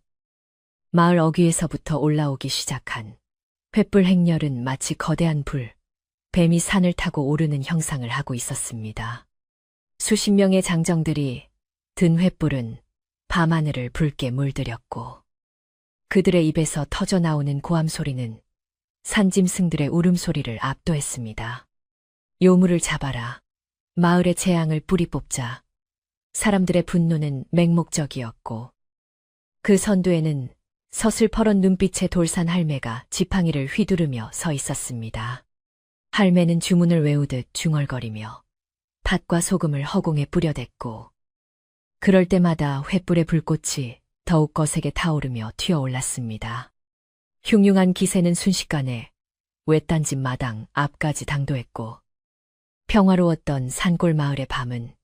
마을 어귀에서부터 올라오기 시작한 횃불 행렬은 마치 거대한 뱀이 산을 타고 오르는 형상을 하고 있었습니다. 수십 명의 장정들이 든 횃불은 밤하늘을 붉게 물들였고 그들의 입에서 터져 나오는 고함 소리는 산짐승들의 울음소리를 압도했습니다. 요물을 잡아라. 마을의 재앙을 뿌리 뽑자. 사람들의 분노는 맹목적이었고 그 선두에는 서슬퍼런 눈빛의 돌산 할매가 지팡이를 휘두르며 서 있었습니다. 할매는 주문을 외우듯 중얼거리며 팥과 소금을 허공에 뿌려댔고 그럴 때마다 횃불의 불꽃이 더욱 거세게 타오르며 튀어올랐습니다. 흉흉한 기세는 순식간에 외딴집 마당 앞까지 당도했고 평화로웠던 산골 마을의 밤은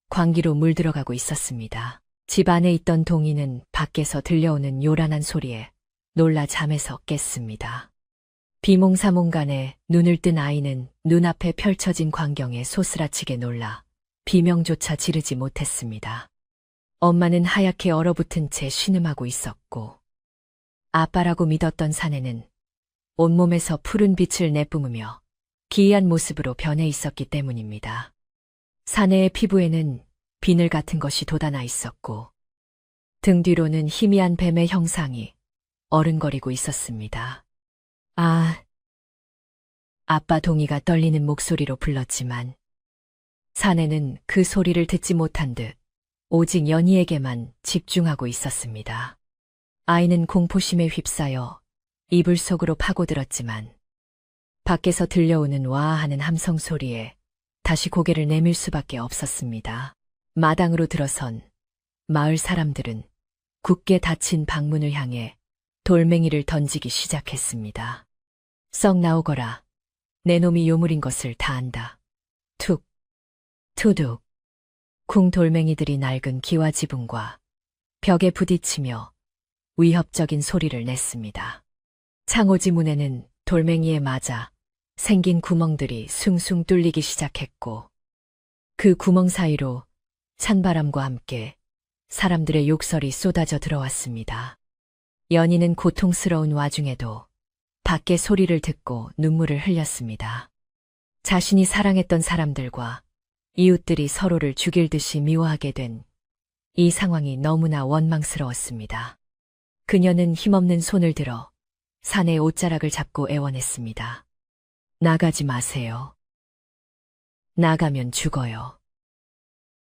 광기로 물들어가고 있었습니다. 집 안에 있던 동이는 밖에서 들려오는 요란한 소리에 놀라 잠에서 깼습니다. 비몽사몽간에 눈을 뜬 아이는 눈앞에 펼쳐진 광경에 소스라치게 놀라 비명조차 지르지 못했습니다. 엄마는 하얗게 얼어붙은 채 신음하고 있었고 아빠라고 믿었던 사내는 온몸에서 푸른 빛을 내뿜으며 기이한 모습으로 변해 있었기 때문입니다. 사내의 피부에는 비늘 같은 것이 돋아나 있었고 등 뒤로는 희미한 뱀의 형상이 어른거리고 있었습니다. 아빠 동이가 떨리는 목소리로 불렀지만 사내는 그 소리를 듣지 못한 듯 오직 연희에게만 집중하고 있었습니다. 아이는 공포심에 휩싸여 이불 속으로 파고들었지만 밖에서 들려오는 와하는 함성 소리에 다시 고개를 내밀 수밖에 없었습니다. 마당으로 들어선 마을 사람들은 굳게 닫힌 방문을 향해 돌멩이를 던지기 시작했습니다. 썩 나오거라. 내 놈이 요물인 것을 다 안다. 툭, 투둑. 쿵 돌멩이들이 낡은 기와 지붕과 벽에 부딪히며 위협적인 소리를 냈습니다. 창호지 문에는 돌멩이에 맞아 생긴 구멍들이 숭숭 뚫리기 시작했고 그 구멍 사이로 찬바람과 함께 사람들의 욕설이 쏟아져 들어왔습니다. 연희는 고통스러운 와중에도 밖의 소리를 듣고 눈물을 흘렸습니다. 자신이 사랑했던 사람들과 이웃들이 서로를 죽일 듯이 미워하게 된 이 상황이 너무나 원망스러웠습니다. 그녀는 힘없는 손을 들어 사내의 옷자락을 잡고 애원했습니다. 나가지 마세요. 나가면 죽어요.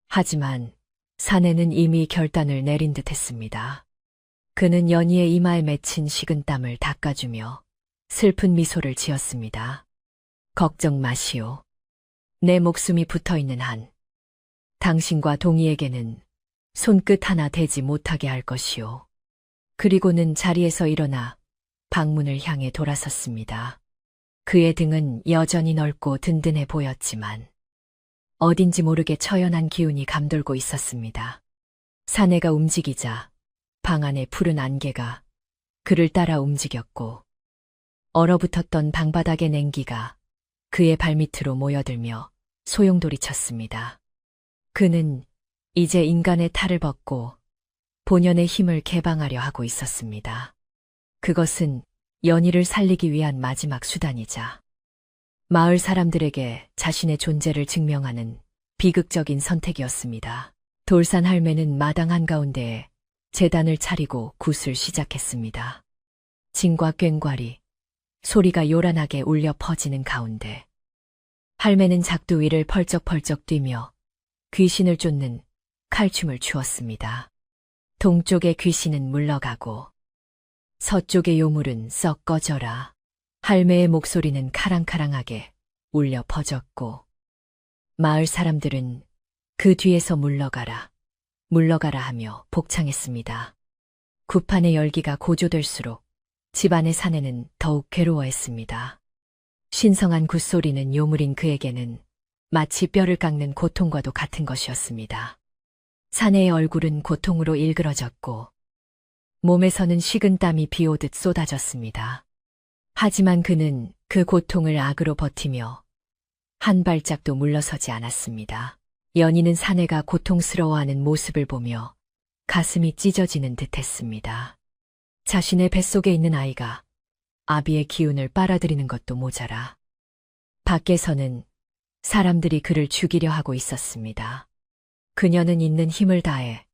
하지만 사내는 이미 결단을 내린 듯 했습니다. 그는 연희의 이마에 맺힌 식은땀을 닦아주며 슬픈 미소를 지었습니다. 걱정 마시오. 내 목숨이 붙어있는 한 당신과 동희에게는 손끝 하나 대지 못하게 할 것이오. 그리고는 자리에서 일어나 방문을 향해 돌아섰습니다. 그의 등은 여전히 넓고 든든해 보였지만 어딘지 모르게 처연한 기운이 감돌고 있었습니다. 사내가 움직이자 방 안의 푸른 안개가 그를 따라 움직였고 얼어붙었던 방바닥의 냉기가 그의 발밑으로 모여들며 소용돌이쳤습니다. 그는 이제 인간의 탈을 벗고 본연의 힘을 개방하려 하고 있었습니다. 그것은 연희를 살리기 위한 마지막 수단이자 마을 사람들에게 자신의 존재를 증명하는 비극적인 선택이었습니다. 돌산 할매는 마당 한가운데에 제단을 차리고 굿을 시작했습니다. 징과 꽹과리, 소리가 요란하게 울려 퍼지는 가운데 할매는 작두 위를 펄쩍펄쩍 뛰며 귀신을 쫓는 칼춤을 추었습니다. 동쪽의 귀신은 물러가고 서쪽의 요물은 썩 꺼져라. 할매의 목소리는 카랑카랑하게 울려 퍼졌고 마을 사람들은 그 뒤에서 물러가라, 물러가라 하며 복창했습니다. 굿판의 열기가 고조될수록 집안의 사내는 더욱 괴로워했습니다. 신성한 굿소리는 요물인 그에게는 마치 뼈를 깎는 고통과도 같은 것이었습니다. 사내의 얼굴은 고통으로 일그러졌고 몸에서는 식은땀이 비오듯 쏟아졌습니다. 하지만 그는 그 고통을 악으로 버티며 한 발짝도 물러서지 않았습니다. 연희는 사내가 고통스러워하는 모습을 보며 가슴이 찢어지는 듯했습니다. 자신의 뱃속에 있는 아이가 아비의 기운을 빨아들이는 것도 모자라 밖에서는 사람들이 그를 죽이려 하고 있었습니다. 그녀는 있는 힘을 다해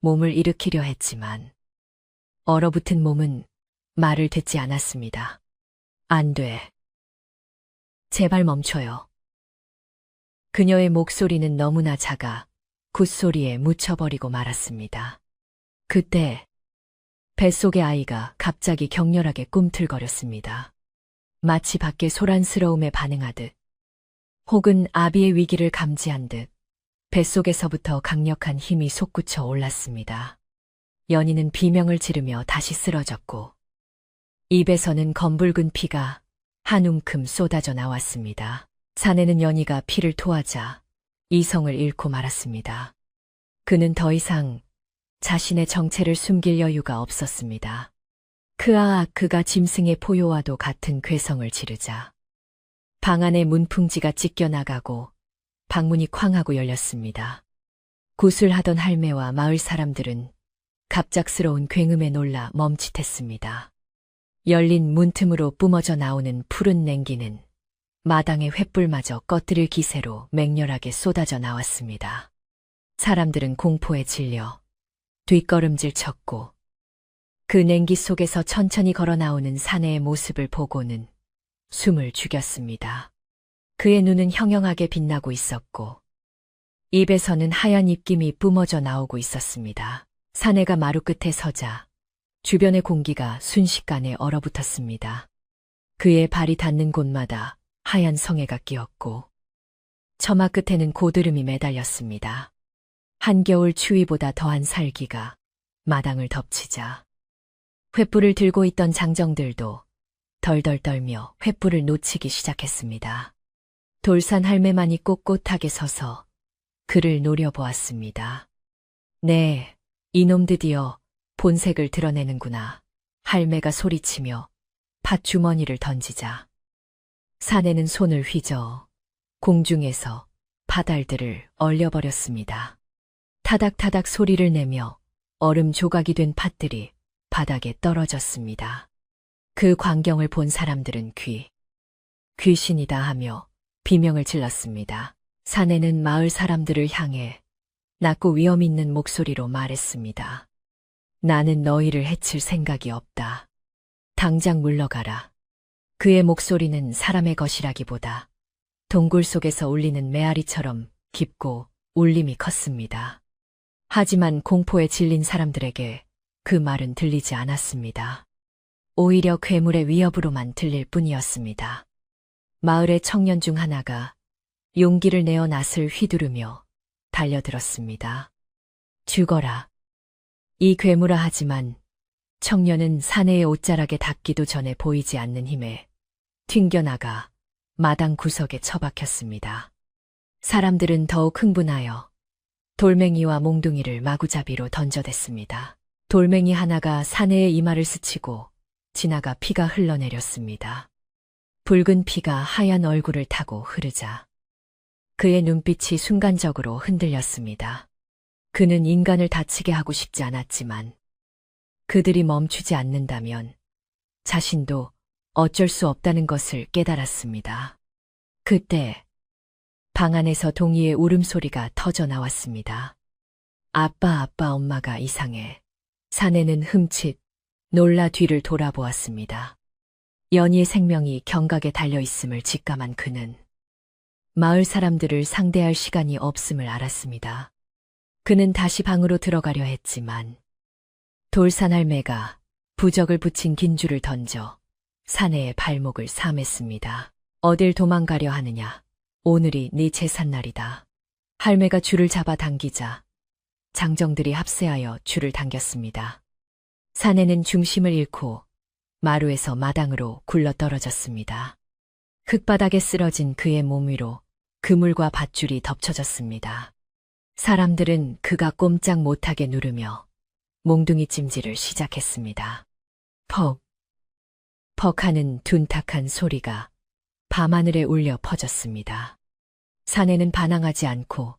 몸을 일으키려 했지만 얼어붙은 몸은 말을 듣지 않았습니다. 안 돼. 제발 멈춰요. 그녀의 목소리는 너무나 작아 굿소리에 묻혀버리고 말았습니다. 그때 뱃속의 아이가 갑자기 격렬하게 꿈틀거렸습니다. 마치 밖의 소란스러움에 반응하듯 혹은 아비의 위기를 감지한 듯 뱃속에서부터 강력한 힘이 솟구쳐 올랐습니다. 연희는 비명을 지르며 다시 쓰러졌고 입에서는 검붉은 피가 한 움큼 쏟아져 나왔습니다. 사내는 연희가 피를 토하자 이성을 잃고 말았습니다. 그는 더 이상 자신의 정체를 숨길 여유가 없었습니다. 그가 짐승의 포효와도 같은 괴성을 지르자 방 안의 문풍지가 찢겨나가고 방문이 쾅 하고 열렸습니다. 굿을 하던 할매와 마을 사람들은 갑작스러운 굉음에 놀라 멈칫했습니다. 열린 문틈으로 뿜어져 나오는 푸른 냉기는 마당의 횃불마저 꺼뜨릴 기세로 맹렬하게 쏟아져 나왔습니다. 사람들은 공포에 질려 뒷걸음질 쳤고 그 냉기 속에서 천천히 걸어 나오는 사내의 모습을 보고는 숨을 죽였습니다. 그의 눈은 형형하게 빛나고 있었고 입에서는 하얀 입김이 뿜어져 나오고 있었습니다. 사내가 마루 끝에 서자 주변의 공기가 순식간에 얼어붙었습니다. 그의 발이 닿는 곳마다 하얀 성에가 끼었고 처마 끝에는 고드름이 매달렸습니다. 한겨울 추위보다 더한 살기가 마당을 덮치자 횃불을 들고 있던 장정들도 덜덜 떨며 횃불을 놓치기 시작했습니다. 돌산 할매만이 꼿꼿하게 서서 그를 노려보았습니다. 네, 이놈 드디어 본색을 드러내는구나. 할매가 소리치며 팥주머니를 던지자 사내는 손을 휘저어 공중에서 팥알들을 얼려버렸습니다. 타닥타닥 소리를 내며 얼음 조각이 된 팥들이 바닥에 떨어졌습니다. 그 광경을 본 사람들은 귀신이다 하며 비명을 질렀습니다. 사내는 마을 사람들을 향해 낮고 위험 있는 목소리로 말했습니다. 나는 너희를 해칠 생각이 없다. 당장 물러가라. 그의 목소리는 사람의 것이라기보다 동굴 속에서 울리는 메아리처럼 깊고 울림이 컸습니다. 하지만 공포에 질린 사람들에게 그 말은 들리지 않았습니다. 오히려 괴물의 위협으로만 들릴 뿐이었습니다. 마을의 청년 중 하나가 용기를 내어 낫을 휘두르며 달려들었습니다. 죽어라. 이 괴물아 하지만 청년은 사내의 옷자락에 닿기도 전에 보이지 않는 힘에 튕겨나가 마당 구석에 처박혔습니다. 사람들은 더욱 흥분하여 돌멩이와 몽둥이를 마구잡이로 던져댔습니다. 돌멩이 하나가 사내의 이마를 스치고 지나가 피가 흘러내렸습니다. 붉은 피가 하얀 얼굴을 타고 흐르자 그의 눈빛이 순간적으로 흔들렸습니다. 그는 인간을 다치게 하고 싶지 않았지만 그들이 멈추지 않는다면 자신도 어쩔 수 없다는 것을 깨달았습니다. 그때 방 안에서 동희의 울음소리가 터져 나왔습니다. 아빠, 엄마가 이상해. 사내는 흠칫 놀라 뒤를 돌아보았습니다. 연희의 생명이 경각에 달려있음을 직감한 그는 마을 사람들을 상대할 시간이 없음을 알았습니다. 그는 다시 방으로 들어가려 했지만 돌산할매가 부적을 붙인 긴 줄을 던져 사내의 발목을 삼했습니다. 어딜 도망가려 하느냐. 오늘이 네 제삿날이다. 할매가 줄을 잡아 당기자 장정들이 합세하여 줄을 당겼습니다. 사내는 중심을 잃고 마루에서 마당으로 굴러떨어졌습니다. 흙바닥에 쓰러진 그의 몸 위로 그물과 밧줄이 덮쳐졌습니다. 사람들은 그가 꼼짝 못하게 누르며 몽둥이 찜질을 시작했습니다. 퍽, 퍽하는 둔탁한 소리가 밤하늘에 울려 퍼졌습니다. 사내는 반항하지 않고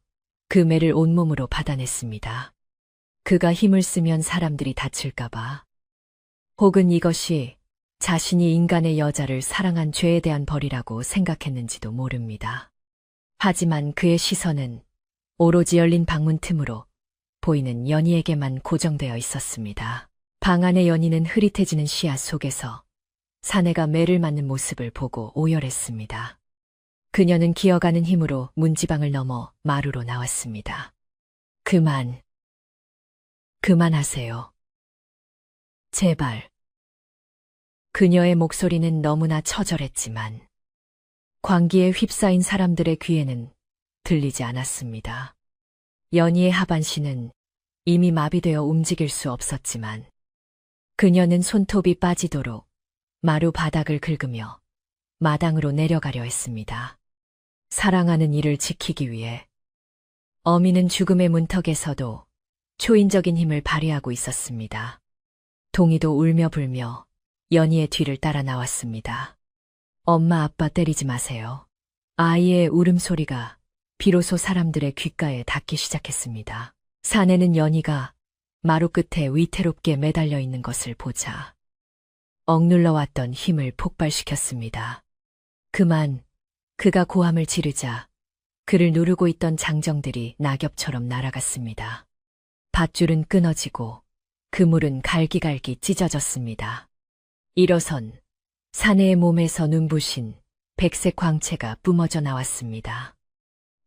그 매를 온몸으로 받아냈습니다. 그가 힘을 쓰면 사람들이 다칠까봐, 혹은 이것이 자신이 인간의 여자를 사랑한 죄에 대한 벌이라고 생각했는지도 모릅니다. 하지만 그의 시선은 오로지 열린 방문 틈으로 보이는 연희에게만 고정되어 있었습니다. 방 안의 연희는 흐릿해지는 시야 속에서 사내가 매를 맞는 모습을 보고 오열했습니다. 그녀는 기어가는 힘으로 문지방을 넘어 마루로 나왔습니다. 그만하세요. 제발. 그녀의 목소리는 너무나 처절했지만 광기에 휩싸인 사람들의 귀에는 들리지 않았습니다. 연희의 하반신은 이미 마비되어 움직일 수 없었지만 그녀는 손톱이 빠지도록 마루 바닥을 긁으며 마당으로 내려가려 했습니다. 사랑하는 이를 지키기 위해 어미는 죽음의 문턱에서도 초인적인 힘을 발휘하고 있었습니다. 동희도 울며 불며 연희의 뒤를 따라 나왔습니다. 엄마, 아빠 때리지 마세요. 아이의 울음소리가 비로소 사람들의 귓가에 닿기 시작했습니다. 사내는 연희가 마루 끝에 위태롭게 매달려 있는 것을 보자 억눌러왔던 힘을 폭발시켰습니다. 그만 그가 고함을 지르자 그를 누르고 있던 장정들이 낙엽처럼 날아갔습니다. 밧줄은 끊어지고 그물은 갈기갈기 찢어졌습니다. 일어선 사내의 몸에서 눈부신 백색 광채가 뿜어져 나왔습니다.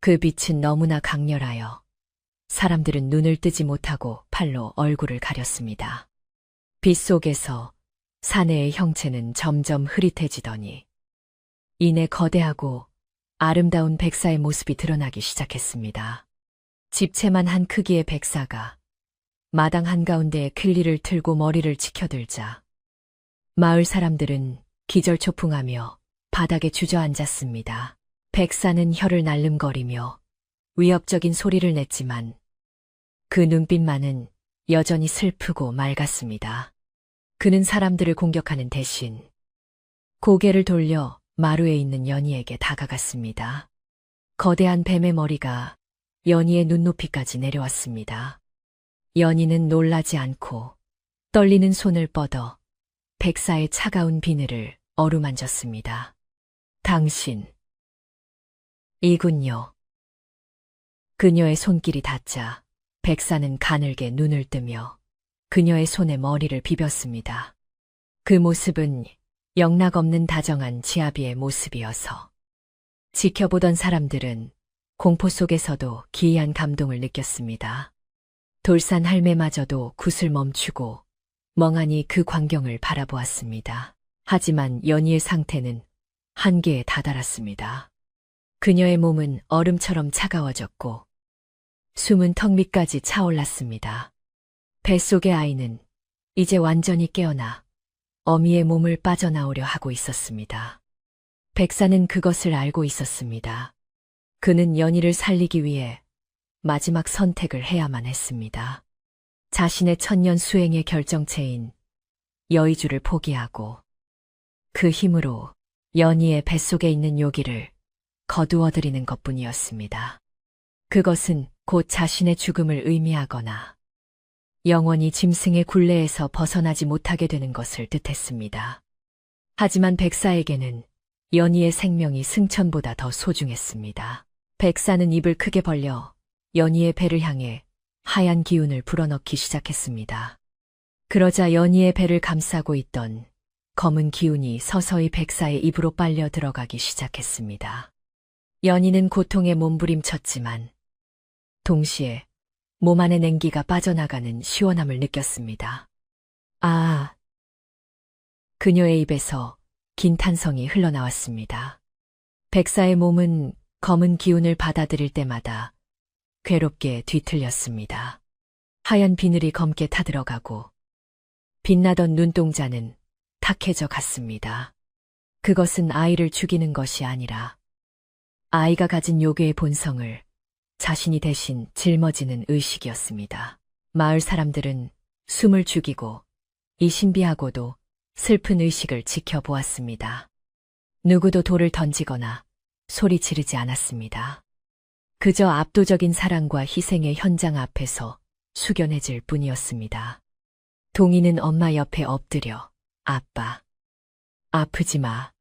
그 빛은 너무나 강렬하여 사람들은 눈을 뜨지 못하고 팔로 얼굴을 가렸습니다. 빛 속에서 사내의 형체는 점점 흐릿해지더니 이내 거대하고 아름다운 백사의 모습이 드러나기 시작했습니다. 집채만 한 크기의 백사가 마당 한가운데에 클리를 틀고 머리를 치켜들자 마을 사람들은 기절초풍하며 바닥에 주저앉았습니다. 백사는 혀를 날름거리며 위협적인 소리를 냈지만 그 눈빛만은 여전히 슬프고 맑았습니다. 그는 사람들을 공격하는 대신 고개를 돌려 마루에 있는 연희에게 다가갔습니다. 거대한 뱀의 머리가 연희의 눈높이까지 내려왔습니다. 연희는 놀라지 않고 떨리는 손을 뻗어 백사의 차가운 비늘을 어루만졌습니다. 당신. 이군요. 그녀의 손길이 닿자 백사는 가늘게 눈을 뜨며 그녀의 손에 머리를 비볐습니다. 그 모습은 영락없는 다정한 지아비의 모습이어서 지켜보던 사람들은 공포 속에서도 기이한 감동을 느꼈습니다. 돌산 할매마저도 굿을 멈추고 멍하니 그 광경을 바라보았습니다. 하지만 연희의 상태는 한계에 다다랐습니다. 그녀의 몸은 얼음처럼 차가워졌고 숨은 턱 밑까지 차올랐습니다. 뱃속의 아이는 이제 완전히 깨어나 어미의 몸을 빠져나오려 하고 있었습니다. 백사는 그것을 알고 있었습니다. 그는 연희를 살리기 위해 마지막 선택을 해야만 했습니다. 자신의 천년 수행의 결정체인 여의주를 포기하고 그 힘으로 연희의 뱃속에 있는 요기를 거두어들이는 것뿐이었습니다. 그것은 곧 자신의 죽음을 의미하거나 영원히 짐승의 굴레에서 벗어나지 못하게 되는 것을 뜻했습니다. 하지만 백사에게는 연희의 생명이 승천보다 더 소중했습니다. 백사는 입을 크게 벌려 연희의 배를 향해 하얀 기운을 불어넣기 시작했습니다. 그러자 연희의 배를 감싸고 있던 검은 기운이 서서히 백사의 입으로 빨려 들어가기 시작했습니다. 연희는 고통에 몸부림쳤지만 동시에 몸 안의 냉기가 빠져나가는 시원함을 느꼈습니다. 아! 그녀의 입에서 긴 탄성이 흘러나왔습니다. 백사의 몸은 검은 기운을 받아들일 때마다 괴롭게 뒤틀렸습니다. 하얀 비늘이 검게 타들어가고 빛나던 눈동자는 탁해져 갔습니다. 그것은 아이를 죽이는 것이 아니라 아이가 가진 요괴의 본성을 자신이 대신 짊어지는 의식이었습니다. 마을 사람들은 숨을 죽이고 이 신비하고도 슬픈 의식을 지켜보았습니다. 누구도 돌을 던지거나 소리 지르지 않았습니다. 그저 압도적인 사랑과 희생의 현장 앞에서 숙연해질 뿐이었습니다. 동희는 엄마 옆에 엎드려 아빠, 아프지 마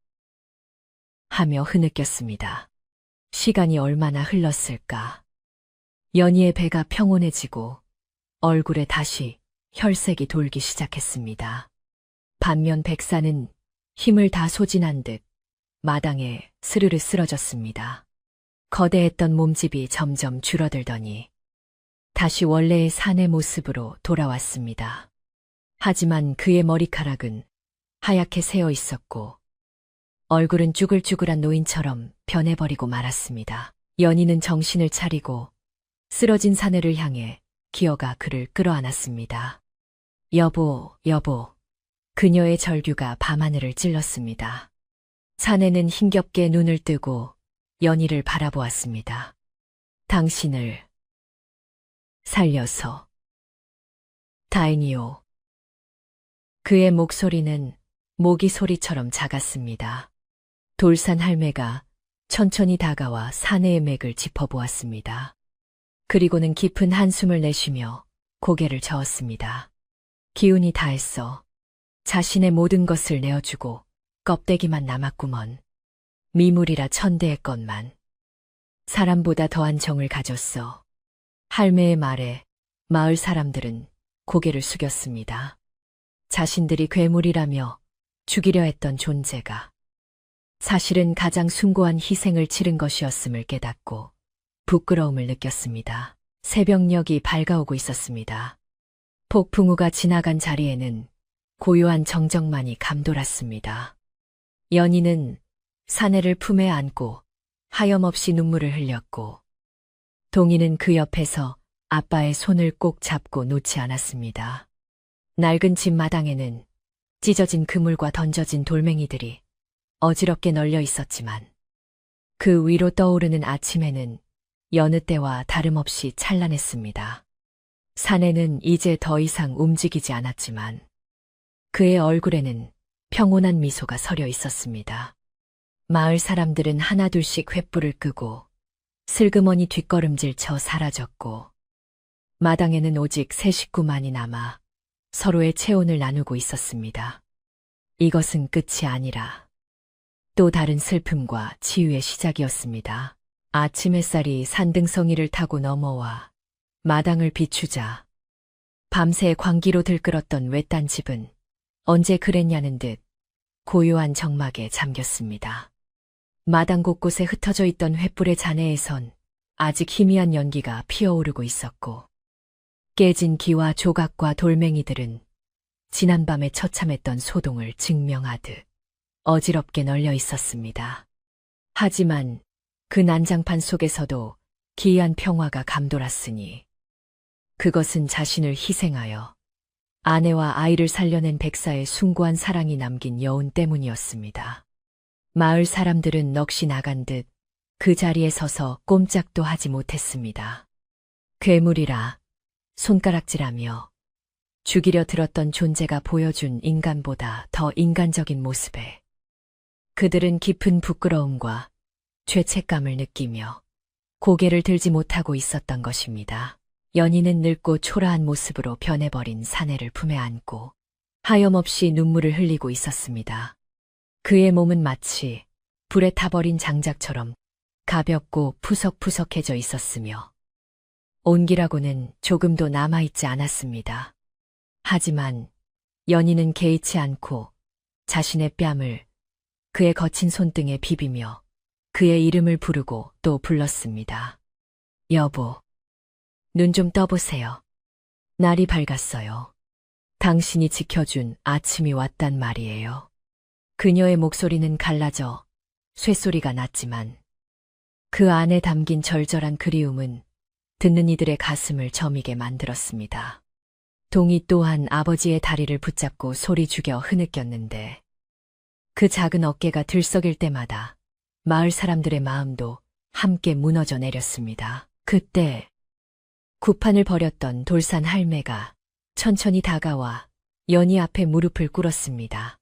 하며 흐느꼈습니다. 시간이 얼마나 흘렀을까. 연희의 배가 평온해지고 얼굴에 다시 혈색이 돌기 시작했습니다. 반면 백사는 힘을 다 소진한 듯 마당에 스르르 쓰러졌습니다. 거대했던 몸집이 점점 줄어들더니 다시 원래의 사내 모습으로 돌아왔습니다. 하지만 그의 머리카락은 하얗게 새어 있었고 얼굴은 쭈글쭈글한 노인처럼 변해버리고 말았습니다. 연희는 정신을 차리고 쓰러진 사내를 향해 기어가 그를 끌어안았습니다. 여보, 여보. 그녀의 절규가 밤하늘을 찔렀습니다. 사내는 힘겹게 눈을 뜨고 연희를 바라보았습니다. 당신을 살려서 다행이요. 그의 목소리는 모기 소리처럼 작았습니다. 돌산 할매가 천천히 다가와 사내의 맥을 짚어보았습니다. 그리고는 깊은 한숨을 내쉬며 고개를 저었습니다. 기운이 다했어. 자신의 모든 것을 내어주고 껍데기만 남았구먼. 미물이라 천대했건만 사람보다 더한 정을 가졌어. 할매의 말에 마을 사람들은 고개를 숙였습니다. 자신들이 괴물이라며 죽이려 했던 존재가 사실은 가장 숭고한 희생을 치른 것이었음을 깨닫고 부끄러움을 느꼈습니다. 새벽녘이 밝아오고 있었습니다. 폭풍우가 지나간 자리에는 고요한 정적만이 감돌았습니다. 연희는 사내를 품에 안고 하염없이 눈물을 흘렸고 동희는 그 옆에서 아빠의 손을 꼭 잡고 놓지 않았습니다. 낡은 집 마당에는 찢어진 그물과 던져진 돌멩이들이 어지럽게 널려 있었지만 그 위로 떠오르는 아침에는 여느 때와 다름없이 찬란했습니다. 사내는 이제 더 이상 움직이지 않았지만 그의 얼굴에는 평온한 미소가 서려 있었습니다. 마을 사람들은 하나둘씩 횃불을 끄고 슬그머니 뒷걸음질 쳐 사라졌고 마당에는 오직 세 식구만이 남아 서로의 체온을 나누고 있었습니다. 이것은 끝이 아니라 또 다른 슬픔과 치유의 시작이었습니다. 아침 햇살이 산등성이를 타고 넘어와 마당을 비추자 밤새 광기로 들끓었던 외딴 집은 언제 그랬냐는 듯 고요한 정막에 잠겼습니다. 마당 곳곳에 흩어져 있던 횃불의 잔해에선 아직 희미한 연기가 피어오르고 있었고 깨진 기와 조각과 돌멩이들은 지난밤에 처참했던 소동을 증명하듯 어지럽게 널려 있었습니다. 하지만 그 난장판 속에서도 기이한 평화가 감돌았으니 그것은 자신을 희생하여 아내와 아이를 살려낸 백사의 숭고한 사랑이 남긴 여운 때문이었습니다. 마을 사람들은 넋이 나간 듯 그 자리에 서서 꼼짝도 하지 못했습니다. 괴물이라 손가락질하며 죽이려 들었던 존재가 보여준 인간보다 더 인간적인 모습에 그들은 깊은 부끄러움과 죄책감을 느끼며 고개를 들지 못하고 있었던 것입니다. 연희는 늙고 초라한 모습으로 변해버린 사내를 품에 안고 하염없이 눈물을 흘리고 있었습니다. 그의 몸은 마치 불에 타버린 장작처럼 가볍고 푸석푸석해져 있었으며 온기라고는 조금도 남아있지 않았습니다. 하지만 연희는 개의치 않고 자신의 뺨을 그의 거친 손등에 비비며 그의 이름을 부르고 또 불렀습니다. 여보, 눈 좀 떠보세요. 날이 밝았어요. 당신이 지켜준 아침이 왔단 말이에요. 그녀의 목소리는 갈라져 쇠소리가 났지만 그 안에 담긴 절절한 그리움은 듣는 이들의 가슴을 저미게 만들었습니다. 동이 또한 아버지의 다리를 붙잡고 소리 죽여 흐느꼈는데 그 작은 어깨가 들썩일 때마다 마을 사람들의 마음도 함께 무너져 내렸습니다. 그때 구판을 벌였던 돌산 할매가 천천히 다가와 연희 앞에 무릎을 꿇었습니다.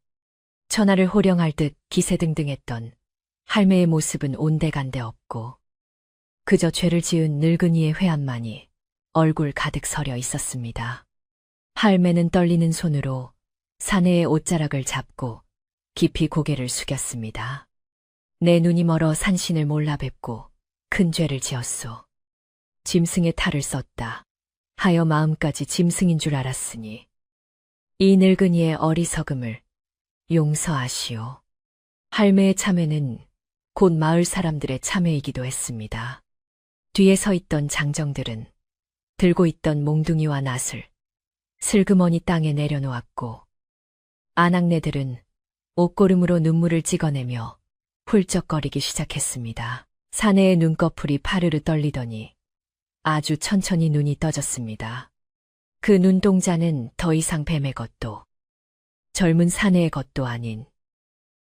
천하를 호령할 듯 기세등등했던 할매의 모습은 온데간데 없고 그저 죄를 지은 늙은이의 회한만이 얼굴 가득 서려 있었습니다. 할매는 떨리는 손으로 사내의 옷자락을 잡고 깊이 고개를 숙였습니다. 내 눈이 멀어 산신을 몰라 뵙고 큰 죄를 지었소. 짐승의 탈을 썼다 하여 마음까지 짐승인 줄 알았으니 이 늙은이의 어리석음을 용서하시오. 할매의 참회는 곧 마을 사람들의 참회이기도 했습니다. 뒤에 서 있던 장정들은 들고 있던 몽둥이와 낫을 슬그머니 땅에 내려놓았고 아낙네들은 옷고름으로 눈물을 찍어내며 훌쩍거리기 시작했습니다. 사내의 눈꺼풀이 파르르 떨리더니 아주 천천히 눈이 떠졌습니다. 그 눈동자는 더 이상 뱀의 것도 젊은 사내의 것도 아닌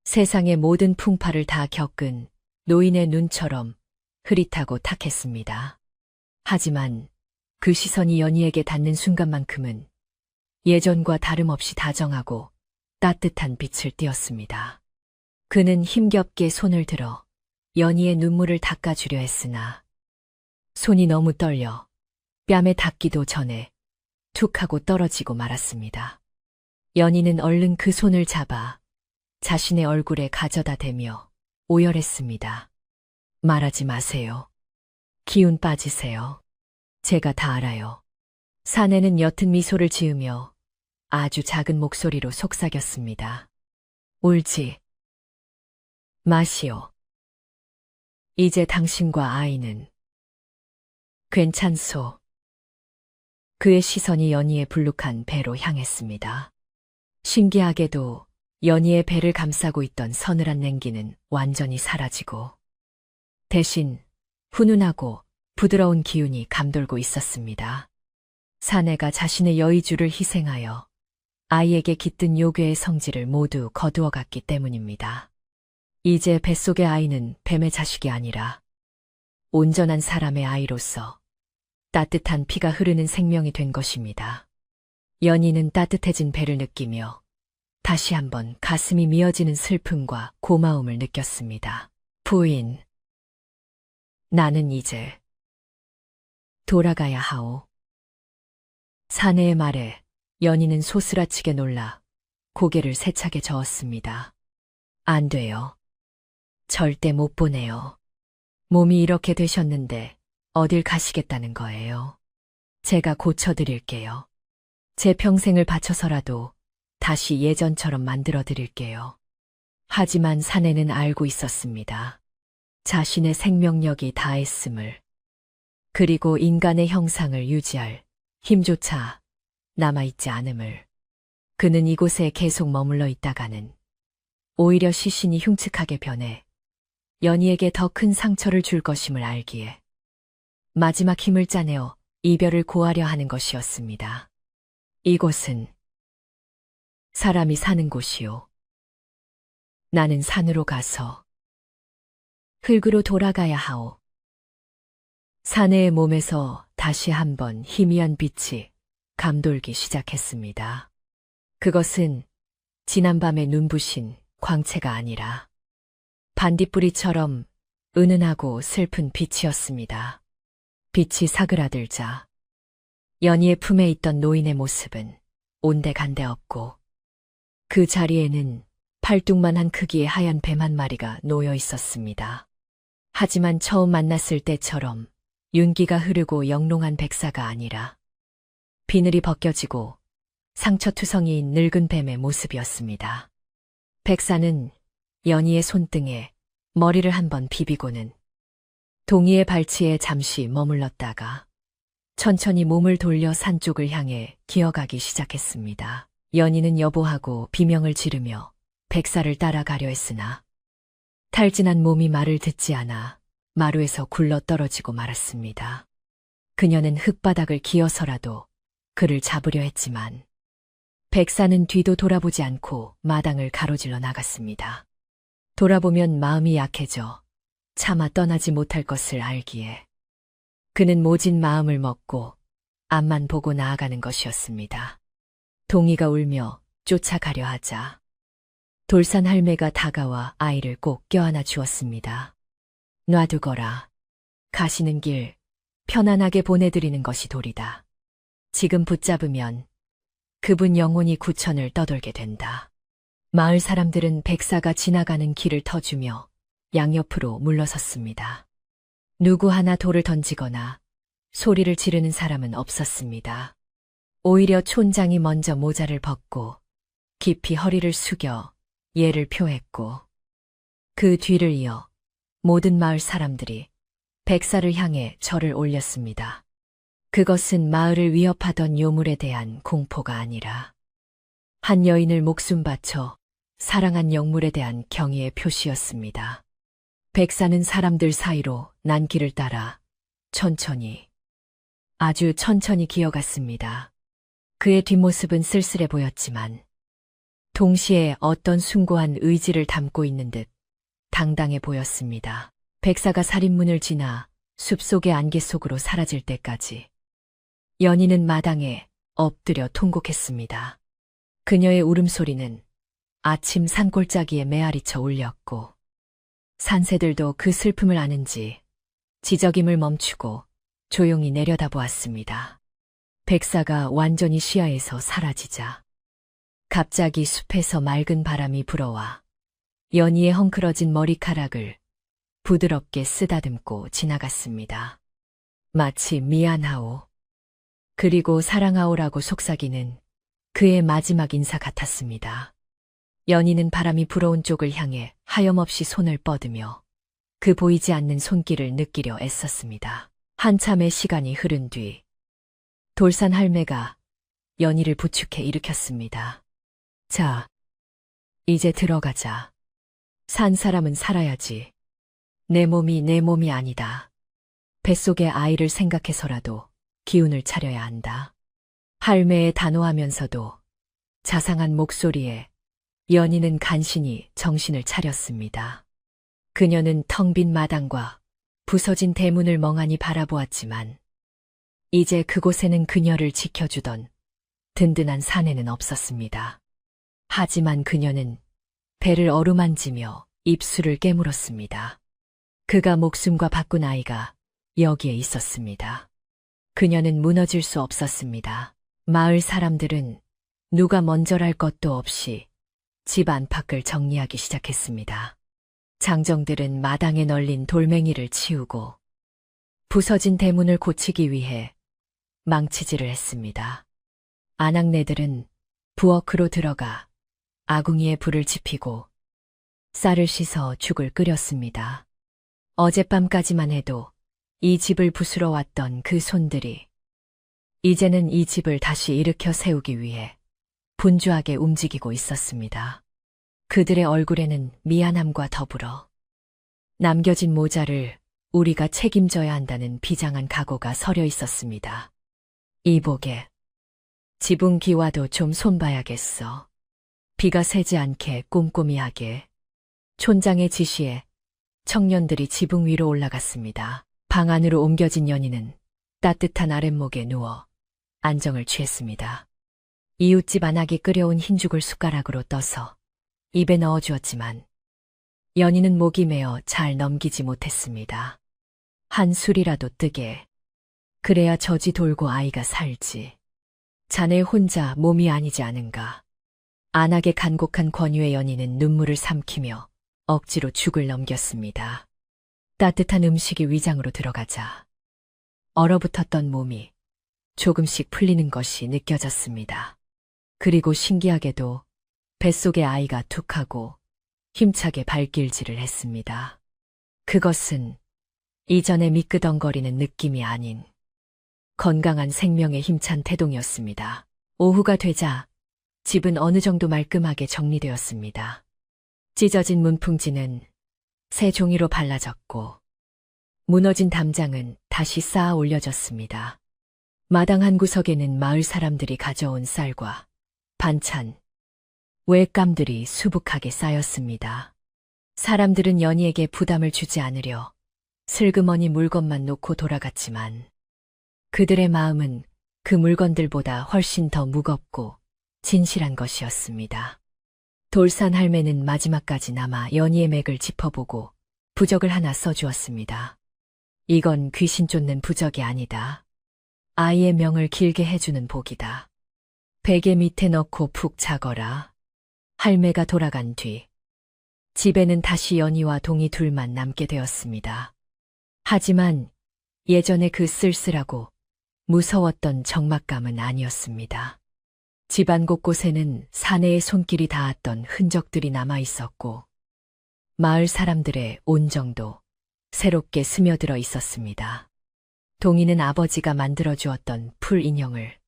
세상의 모든 풍파를 다 겪은 노인의 눈처럼 흐릿하고 탁했습니다. 하지만 그 시선이 연희에게 닿는 순간만큼은 예전과 다름없이 다정하고 따뜻한 빛을 띠었습니다. 그는 힘겹게 손을 들어 연희의 눈물을 닦아주려 했으나 손이 너무 떨려 뺨에 닿기도 전에 툭 하고 떨어지고 말았습니다. 연희는 얼른 그 손을 잡아 자신의 얼굴에 가져다 대며 오열했습니다. 말하지 마세요. 기운 빠지세요. 제가 다 알아요. 사내는 옅은 미소를 지으며 아주 작은 목소리로 속삭였습니다. 울지 마시오. 이제 당신과 아이는 괜찮소. 그의 시선이 연희의 불룩한 배로 향했습니다. 신기하게도 연희의 배를 감싸고 있던 서늘한 냉기는 완전히 사라지고 대신 훈훈하고 부드러운 기운이 감돌고 있었습니다. 사내가 자신의 여의주를 희생하여 아이에게 깃든 요괴의 성질을 모두 거두어 갔기 때문입니다. 이제 뱃속의 아이는 뱀의 자식이 아니라 온전한 사람의 아이로서 따뜻한 피가 흐르는 생명이 된 것입니다. 연희는 따뜻해진 배를 느끼며 다시 한번 가슴이 미어지는 슬픔과 고마움을 느꼈습니다. 부인, 나는 이제 돌아가야 하오. 사내의 말에 연희는 소스라치게 놀라 고개를 세차게 저었습니다. 안 돼요. 절대 못 보내요. 몸이 이렇게 되셨는데 어딜 가시겠다는 거예요. 제가 고쳐드릴게요. 제 평생을 바쳐서라도 다시 예전처럼 만들어 드릴게요. 하지만 사내는 알고 있었습니다. 자신의 생명력이 다했음을. 그리고 인간의 형상을 유지할 힘조차 남아있지 않음을. 그는 이곳에 계속 머물러 있다가는 오히려 시신이 흉측하게 변해 연희에게 더 큰 상처를 줄 것임을 알기에 마지막 힘을 짜내어 이별을 고하려 하는 것이었습니다. 이곳은 사람이 사는 곳이요. 나는 산으로 가서 흙으로 돌아가야 하오. 사내의 몸에서 다시 한번 희미한 빛이 감돌기 시작했습니다. 그것은 지난밤에 눈부신 광채가 아니라 반딧불이처럼 은은하고 슬픈 빛이었습니다. 빛이 사그라들자 연희의 품에 있던 노인의 모습은 온데간데 없고 그 자리에는 팔뚝만한 크기의 하얀 뱀 한 마리가 놓여 있었습니다. 하지만 처음 만났을 때처럼 윤기가 흐르고 영롱한 백사가 아니라 비늘이 벗겨지고 상처투성이인 늙은 뱀의 모습이었습니다. 백사는 연희의 손등에 머리를 한번 비비고는 동이의 발치에 잠시 머물렀다가 천천히 몸을 돌려 산 쪽을 향해 기어가기 시작했습니다. 연희는 여보하고 비명을 지르며 백사를 따라가려 했으나 탈진한 몸이 말을 듣지 않아 마루에서 굴러 떨어지고 말았습니다. 그녀는 흙바닥을 기어서라도 그를 잡으려 했지만 백사는 뒤도 돌아보지 않고 마당을 가로질러 나갔습니다. 돌아보면 마음이 약해져 차마 떠나지 못할 것을 알기에 그는 모진 마음을 먹고 앞만 보고 나아가는 것이었습니다. 동이가 울며 쫓아가려 하자 돌산 할매가 다가와 아이를 꼭 껴안아 주었습니다. 놔두거라. 가시는 길 편안하게 보내드리는 것이 도리다. 지금 붙잡으면 그분 영혼이 구천을 떠돌게 된다. 마을 사람들은 백사가 지나가는 길을 터주며 양옆으로 물러섰습니다. 누구 하나 돌을 던지거나 소리를 지르는 사람은 없었습니다. 오히려 촌장이 먼저 모자를 벗고 깊이 허리를 숙여 예를 표했고 그 뒤를 이어 모든 마을 사람들이 백사를 향해 절을 올렸습니다. 그것은 마을을 위협하던 요물에 대한 공포가 아니라 한 여인을 목숨 바쳐 사랑한 영물에 대한 경의의 표시였습니다. 백사는 사람들 사이로 난 길을 따라 천천히, 아주 천천히 기어갔습니다. 그의 뒷모습은 쓸쓸해 보였지만 동시에 어떤 숭고한 의지를 담고 있는 듯 당당해 보였습니다. 백사가 살인문을 지나 숲속의 안개 속으로 사라질 때까지 연희는 마당에 엎드려 통곡했습니다. 그녀의 울음소리는 아침 산골짜기에 메아리쳐 울렸고 산새들도 그 슬픔을 아는지 지저김을 멈추고 조용히 내려다보았습니다. 백사가 완전히 시야에서 사라지자 갑자기 숲에서 맑은 바람이 불어와 연희의 헝클어진 머리카락을 부드럽게 쓰다듬고 지나갔습니다. 마치 미안하오, 그리고 사랑하오라고 속삭이는 그의 마지막 인사 같았습니다. 연희는 바람이 불어온 쪽을 향해 하염없이 손을 뻗으며 그 보이지 않는 손길을 느끼려 애썼습니다. 한참의 시간이 흐른 뒤 돌산 할매가 연희를 부축해 일으켰습니다. 자, 이제 들어가자. 산 사람은 살아야지. 내 몸이 아니다. 뱃속의 아이를 생각해서라도 기운을 차려야 한다. 할매의 단호하면서도 자상한 목소리에 연희는 간신히 정신을 차렸습니다. 그녀는 텅 빈 마당과 부서진 대문을 멍하니 바라보았지만 이제 그곳에는 그녀를 지켜주던 든든한 사내는 없었습니다. 하지만 그녀는 배를 어루만지며 입술을 깨물었습니다. 그가 목숨과 바꾼 아이가 여기에 있었습니다. 그녀는 무너질 수 없었습니다. 마을 사람들은 누가 먼저랄 것도 없이 집 안팎을 정리하기 시작했습니다. 장정들은 마당에 널린 돌멩이를 치우고 부서진 대문을 고치기 위해 망치질을 했습니다. 아낙네들은 부엌으로 들어가 아궁이에 불을 지피고 쌀을 씻어 죽을 끓였습니다. 어젯밤까지만 해도 이 집을 부수러 왔던 그 손들이 이제는 이 집을 다시 일으켜 세우기 위해 분주하게 움직이고 있었습니다. 그들의 얼굴에는 미안함과 더불어 남겨진 모자를 우리가 책임져야 한다는 비장한 각오가 서려 있었습니다. 이보게, 지붕 기와도 좀 손봐야겠어. 비가 새지 않게 꼼꼼히 하게. 촌장의 지시에 청년들이 지붕 위로 올라갔습니다. 방 안으로 옮겨진 연희는 따뜻한 아랫목에 누워 안정을 취했습니다. 이웃집 아낙이 끓여온 흰죽을 숟가락으로 떠서 입에 넣어주었지만 연희는 목이 메어 잘 넘기지 못했습니다. 한 술이라도 뜨게. 그래야 젖이 돌고 아이가 살지. 자네 혼자 몸이 아니지 않은가. 아낙의 간곡한 권유에 연희는 눈물을 삼키며 억지로 죽을 넘겼습니다. 따뜻한 음식이 위장으로 들어가자 얼어붙었던 몸이 조금씩 풀리는 것이 느껴졌습니다. 그리고 신기하게도 뱃속의 아이가 툭하고 힘차게 발길질을 했습니다. 그것은 이전에 미끄덩거리는 느낌이 아닌 건강한 생명의 힘찬 태동이었습니다. 오후가 되자 집은 어느 정도 말끔하게 정리되었습니다. 찢어진 문풍지는 새 종이로 발라졌고 무너진 담장은 다시 쌓아 올려졌습니다. 마당 한 구석에는 마을 사람들이 가져온 쌀과 반찬, 외감들이 수북하게 쌓였습니다. 사람들은 연희에게 부담을 주지 않으려 슬그머니 물건만 놓고 돌아갔지만 그들의 마음은 그 물건들보다 훨씬 더 무겁고 진실한 것이었습니다. 돌산 할매는 마지막까지 남아 연희의 맥을 짚어보고 부적을 하나 써주었습니다. 이건 귀신 쫓는 부적이 아니다. 아이의 명을 길게 해주는 복이다. 베개 밑에 넣고 푹 자거라. 할매가 돌아간 뒤 집에는 다시 연희와 동이 둘만 남게 되었습니다. 하지만 예전에 그 쓸쓸하고 무서웠던 적막감은 아니었습니다. 집안 곳곳에는 사내의 손길이 닿았던 흔적들이 남아 있었고 마을 사람들의 온정도 새롭게 스며들어 있었습니다. 동이는 아버지가 만들어 주었던 풀 인형을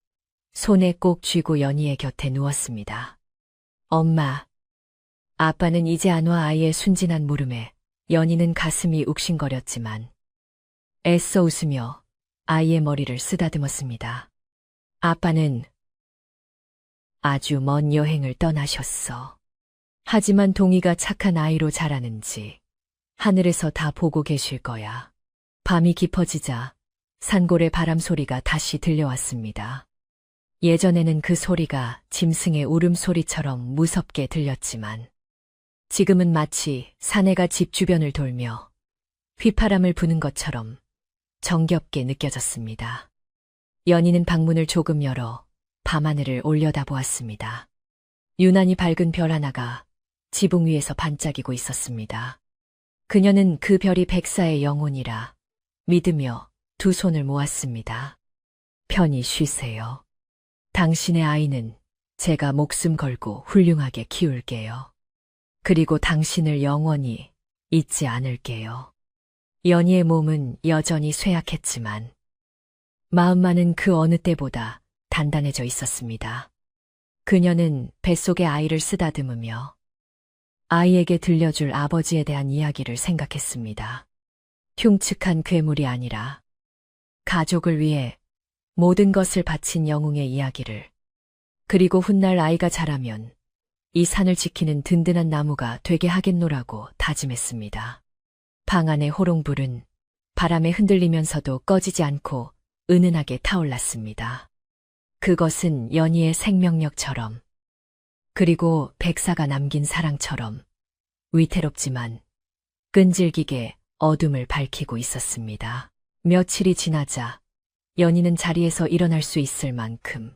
손에 꼭 쥐고 연희의 곁에 누웠습니다. 엄마. 아빠는 이제 안 와. 아이의 순진한 물음에 연희는 가슴이 욱신거렸지만 애써 웃으며 아이의 머리를 쓰다듬었습니다. 아빠는 아주 먼 여행을 떠나셨어. 하지만 동이가 착한 아이로 자라는지 하늘에서 다 보고 계실 거야. 밤이 깊어지자 산골의 바람 소리가 다시 들려왔습니다. 예전에는 그 소리가 짐승의 울음소리처럼 무섭게 들렸지만 지금은 마치 사내가 집 주변을 돌며 휘파람을 부는 것처럼 정겹게 느껴졌습니다. 연희는 방문을 조금 열어 밤하늘을 올려다보았습니다. 유난히 밝은 별 하나가 지붕 위에서 반짝이고 있었습니다. 그녀는 그 별이 백사의 영혼이라 믿으며 두 손을 모았습니다. 편히 쉬세요. 당신의 아이는 제가 목숨 걸고 훌륭하게 키울게요. 그리고 당신을 영원히 잊지 않을게요. 연희의 몸은 여전히 쇠약했지만 마음만은 그 어느 때보다 단단해져 있었습니다. 그녀는 뱃속의 아이를 쓰다듬으며 아이에게 들려줄 아버지에 대한 이야기를 생각했습니다. 흉측한 괴물이 아니라 가족을 위해 모든 것을 바친 영웅의 이야기를, 그리고 훗날 아이가 자라면 이 산을 지키는 든든한 나무가 되게 하겠노라고 다짐했습니다. 방 안의 호롱불은 바람에 흔들리면서도 꺼지지 않고 은은하게 타올랐습니다. 그것은 연희의 생명력처럼, 그리고 백사가 남긴 사랑처럼 위태롭지만 끈질기게 어둠을 밝히고 있었습니다. 며칠이 지나자 연희는 자리에서 일어날 수 있을 만큼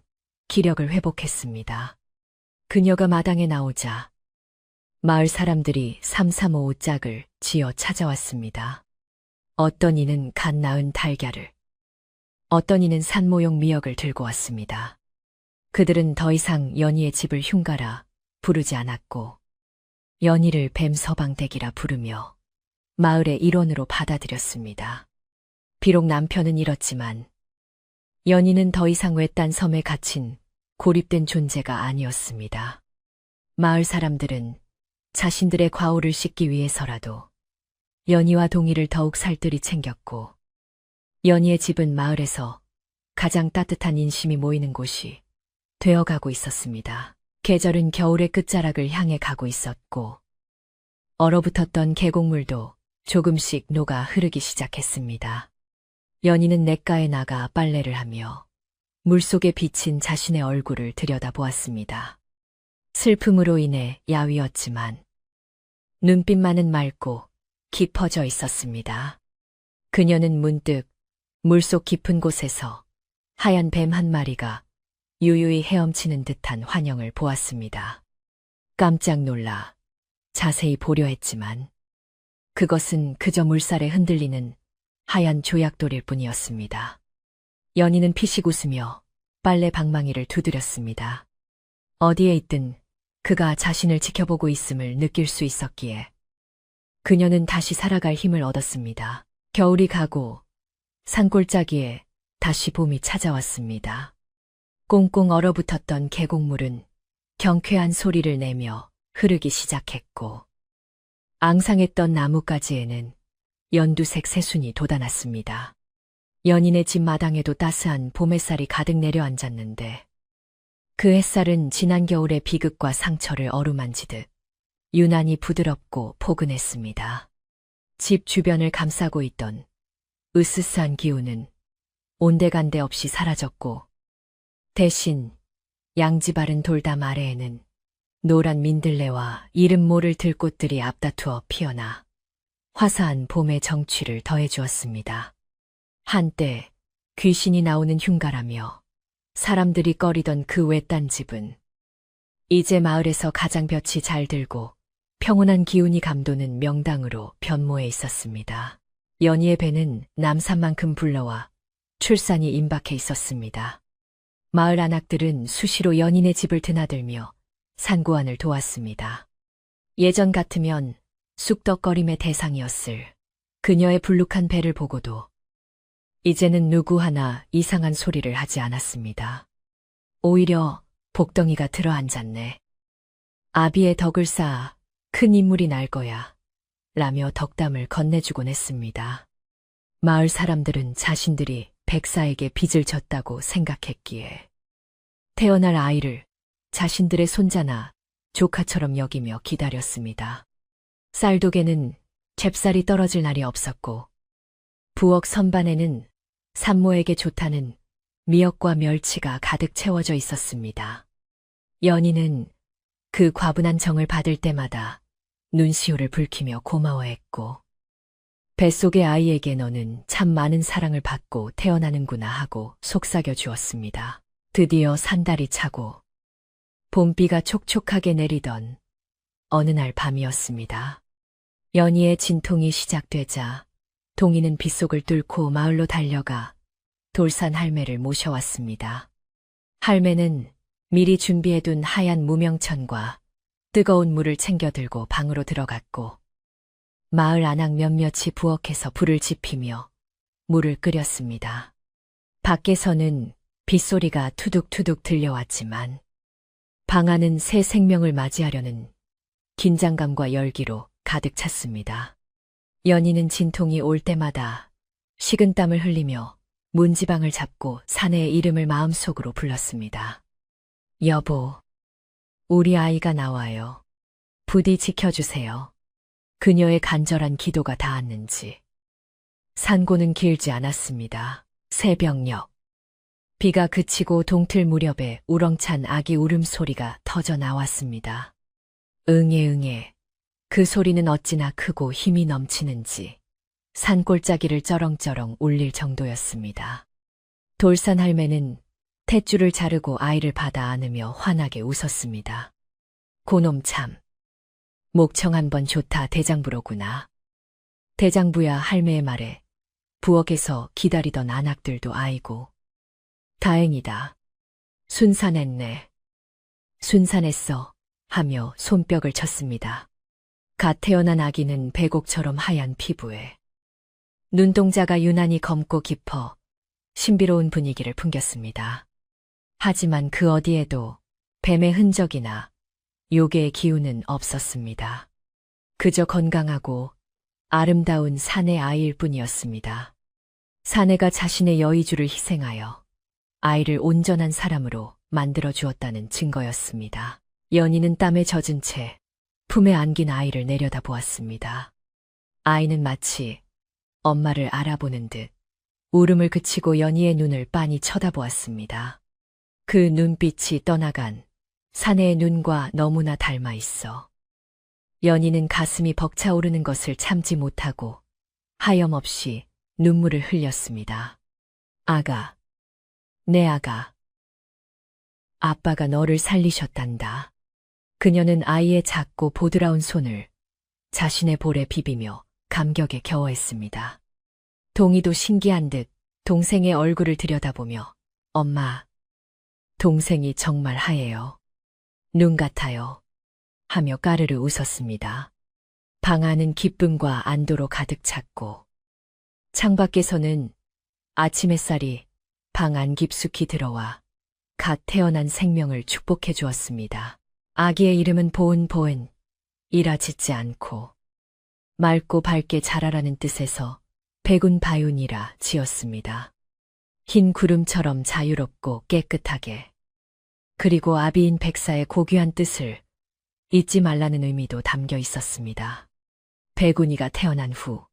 기력을 회복했습니다. 그녀가 마당에 나오자 마을 사람들이 335 짝을 지어 찾아왔습니다. 어떤 이는 갓 낳은 달걀을, 어떤 이는 산모용 미역을 들고 왔습니다. 그들은 더 이상 연희의 집을 흉가라 부르지 않았고 연희를 뱀서방댁이라 부르며 마을의 일원으로 받아들였습니다. 비록 남편은 잃었지만 연희는 더 이상 외딴 섬에 갇힌 고립된 존재가 아니었습니다. 마을 사람들은 자신들의 과오를 씻기 위해서라도 연희와 동희를 더욱 살뜰히 챙겼고 연희의 집은 마을에서 가장 따뜻한 인심이 모이는 곳이 되어가고 있었습니다. 계절은 겨울의 끝자락을 향해 가고 있었고 얼어붙었던 계곡물도 조금씩 녹아 흐르기 시작했습니다. 연희는 냇가에 나가 빨래를 하며 물속에 비친 자신의 얼굴을 들여다보았습니다. 슬픔으로 인해 야위었지만 눈빛만은 맑고 깊어져 있었습니다. 그녀는 문득 물속 깊은 곳에서 하얀 뱀 한 마리가 유유히 헤엄치는 듯한 환영을 보았습니다. 깜짝 놀라 자세히 보려 했지만 그것은 그저 물살에 흔들리는 하얀 조약돌일 뿐이었습니다. 연희는 피식 웃으며 빨래 방망이를 두드렸습니다. 어디에 있든 그가 자신을 지켜보고 있음을 느낄 수 있었기에 그녀는 다시 살아갈 힘을 얻었습니다. 겨울이 가고 산골짜기에 다시 봄이 찾아왔습니다. 꽁꽁 얼어붙었던 계곡물은 경쾌한 소리를 내며 흐르기 시작했고 앙상했던 나뭇가지에는 연두색 새순이 돋아났습니다. 연인의 집 마당에도 따스한 봄 햇살이 가득 내려앉았는데 그 햇살은 지난 겨울의 비극과 상처를 어루만지듯 유난히 부드럽고 포근했습니다. 집 주변을 감싸고 있던 으스스한 기운은 온데간데 없이 사라졌고 대신 양지 바른 돌담 아래에는 노란 민들레와 이름 모를 들꽃들이 앞다투어 피어나 화사한 봄의 정취를 더해주었습니다. 한때 귀신이 나오는 흉가라며 사람들이 꺼리던 그 외딴 집은 이제 마을에서 가장 볕이 잘 들고 평온한 기운이 감도는 명당으로 변모해 있었습니다. 연희의 배는 남산만큼 불러와 출산이 임박해 있었습니다. 마을 안악들은 수시로 연인의 집을 드나들며 산고안을 도왔습니다. 예전 같으면 쑥덕거림의 대상이었을 그녀의 불룩한 배를 보고도 이제는 누구 하나 이상한 소리를 하지 않았습니다. 오히려 복덩이가 들어앉았네. 아비의 덕을 쌓아 큰 인물이 날 거야 라며 덕담을 건네주곤 했습니다. 마을 사람들은 자신들이 백사에게 빚을 졌다고 생각했기에 태어날 아이를 자신들의 손자나 조카처럼 여기며 기다렸습니다. 쌀독에는 잽쌀이 떨어질 날이 없었고 부엌 선반에는 산모에게 좋다는 미역과 멸치가 가득 채워져 있었습니다. 연희는 그 과분한 정을 받을 때마다 눈시울을 붉히며 고마워했고 뱃속의 아이에게 너는 참 많은 사랑을 받고 태어나는구나 하고 속삭여 주었습니다. 드디어 산달이 차고 봄비가 촉촉하게 내리던 어느 날 밤이었습니다. 연희의 진통이 시작되자 동희는 빗속을 뚫고 마을로 달려가 돌산 할매를 모셔왔습니다. 할매는 미리 준비해둔 하얀 무명천과 뜨거운 물을 챙겨 들고 방으로 들어갔고 마을 안악 몇몇이 부엌에서 불을 지피며 물을 끓였습니다. 밖에서는 빗소리가 투둑투둑 들려왔지만 방 안은 새 생명을 맞이하려는 긴장감과 열기로 가득 찼습니다. 연희는 진통이 올 때마다 식은땀을 흘리며 문지방을 잡고 사내의 이름을 마음속으로 불렀습니다. 여보, 우리 아이가 나와요. 부디 지켜주세요. 그녀의 간절한 기도가 닿았는지 산고는 길지 않았습니다. 새벽녘 비가 그치고 동틀 무렵에 우렁찬 아기 울음소리가 터져 나왔습니다. 응애 응애. 그 소리는 어찌나 크고 힘이 넘치는지 산골짜기를 쩌렁쩌렁 울릴 정도였습니다. 돌산 할매는 탯줄을 자르고 아이를 받아 안으며 환하게 웃었습니다. 고놈 참. 목청 한번 좋다 대장부로구나. 대장부야 할매의 말에 부엌에서 기다리던 안악들도 아이고. 다행이다. 순산했네. 순산했어. 하며 손뼉을 쳤습니다. 갓 태어난 아기는 백옥처럼 하얀 피부에 눈동자가 유난히 검고 깊어 신비로운 분위기를 풍겼습니다. 하지만 그 어디에도 뱀의 흔적이나 요괴의 기운은 없었습니다. 그저 건강하고 아름다운 사내 아이일 뿐이었습니다. 사내가 자신의 여의주를 희생하여 아이를 온전한 사람으로 만들어 주었다는 증거였습니다. 연희는 땀에 젖은 채 품에 안긴 아이를 내려다보았습니다. 아이는 마치 엄마를 알아보는 듯 울음을 그치고 연희의 눈을 빤히 쳐다보았습니다. 그 눈빛이 떠나간 사내의 눈과 너무나 닮아 있어 연희는 가슴이 벅차오르는 것을 참지 못하고 하염없이 눈물을 흘렸습니다. 아가, 내 아가. 아빠가 너를 살리셨단다. 그녀는 아이의 작고 보드라운 손을 자신의 볼에 비비며 감격에 겨워했습니다. 동희도 신기한 듯 동생의 얼굴을 들여다보며 엄마, 동생이 정말 하얘요. 눈 같아요. 하며 까르르 웃었습니다. 방 안은 기쁨과 안도로 가득 찼고 창밖에서는 아침 햇살이 방 안 깊숙이 들어와 갓 태어난 생명을 축복해 주었습니다. 아기의 이름은 보은보은, 이라 짓지 않고 맑고 밝게 자라라는 뜻에서 백운바윤이라 지었습니다. 흰 구름처럼 자유롭고 깨끗하게, 그리고 아비인 백사의 고귀한 뜻을 잊지 말라는 의미도 담겨 있었습니다. 백운이가 태어난 후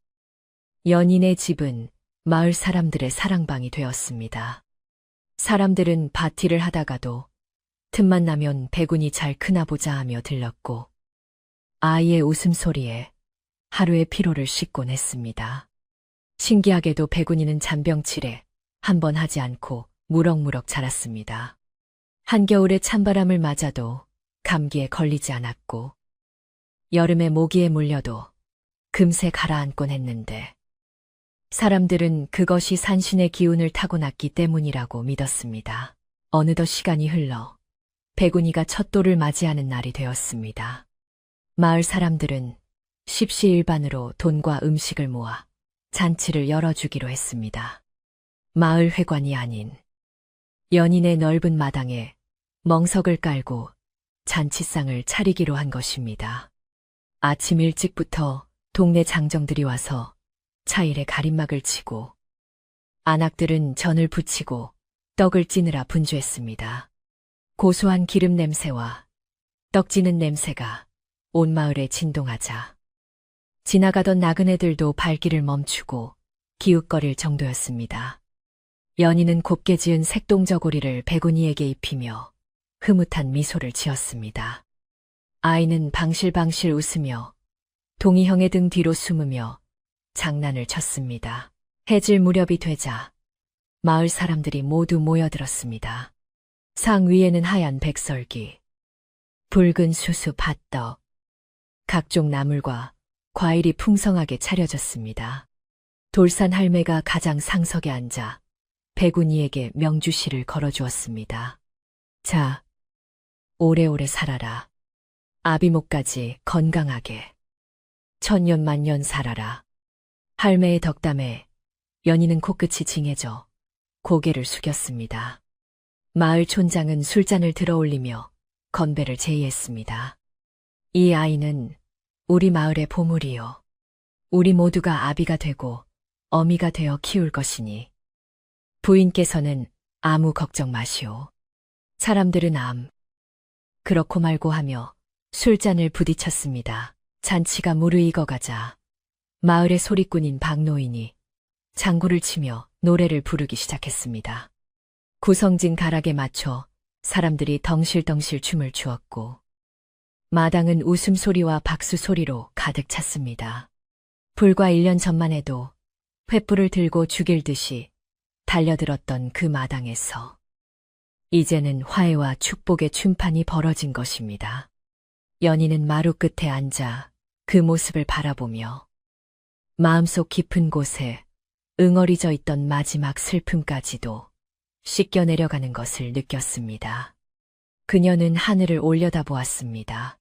연인의 집은 마을 사람들의 사랑방이 되었습니다. 사람들은 파티를 하다가도 틈만 나면 백운이 잘 크나 보자 하며 들렀고 아이의 웃음소리에 하루의 피로를 씻곤 했습니다. 신기하게도 백운이는 잔병치레 한 번 하지 않고 무럭무럭 자랐습니다. 한겨울에 찬바람을 맞아도 감기에 걸리지 않았고 여름에 모기에 물려도 금세 가라앉곤 했는데 사람들은 그것이 산신의 기운을 타고났기 때문이라고 믿었습니다. 어느덧 시간이 흘러 백운이가 첫 돌을 맞이하는 날이 되었습니다. 마을 사람들은 십시일반으로 돈과 음식을 모아 잔치를 열어주기로 했습니다. 마을 회관이 아닌 연인의 넓은 마당에 멍석을 깔고 잔치상을 차리기로 한 것입니다. 아침 일찍부터 동네 장정들이 와서 차일에 가림막을 치고 안악들은 전을 부치고 떡을 찌느라 분주했습니다. 고소한 기름 냄새와 떡 찌는 냄새가 온 마을에 진동하자 지나가던 나그네들도 발길을 멈추고 기웃거릴 정도였습니다. 연희는 곱게 지은 색동저고리를 백운이에게 입히며 흐뭇한 미소를 지었습니다. 아이는 방실방실 웃으며 동희 형의 등 뒤로 숨으며 장난을 쳤습니다. 해질 무렵이 되자 마을 사람들이 모두 모여들었습니다. 상 위에는 하얀 백설기, 붉은 수수 팥떡, 각종 나물과 과일이 풍성하게 차려졌습니다. 돌산 할매가 가장 상석에 앉아 백운이에게 명주시를 걸어주었습니다. 자, 오래오래 살아라. 아비목까지 건강하게. 천년만년 살아라. 할매의 덕담에 연희는 코끝이 징해져 고개를 숙였습니다. 마을 촌장은 술잔을 들어올리며 건배를 제의했습니다. 이 아이는 우리 마을의 보물이요. 우리 모두가 아비가 되고 어미가 되어 키울 것이니 부인께서는 아무 걱정 마시오. 사람들은 그렇고 말고 하며 술잔을 부딪혔습니다. 잔치가 무르익어가자 마을의 소리꾼인 박노인이 장구를 치며 노래를 부르기 시작했습니다. 구성진 가락에 맞춰 사람들이 덩실덩실 춤을 추었고 마당은 웃음소리와 박수소리로 가득 찼습니다. 불과 1년 전만 해도 횃불을 들고 죽일 듯이 달려들었던 그 마당에서 이제는 화해와 축복의 춤판이 벌어진 것입니다. 연희는 마루 끝에 앉아 그 모습을 바라보며 마음속 깊은 곳에 응어리져 있던 마지막 슬픔까지도 씻겨 내려가는 것을 느꼈습니다. 그녀는 하늘을 올려다보았습니다.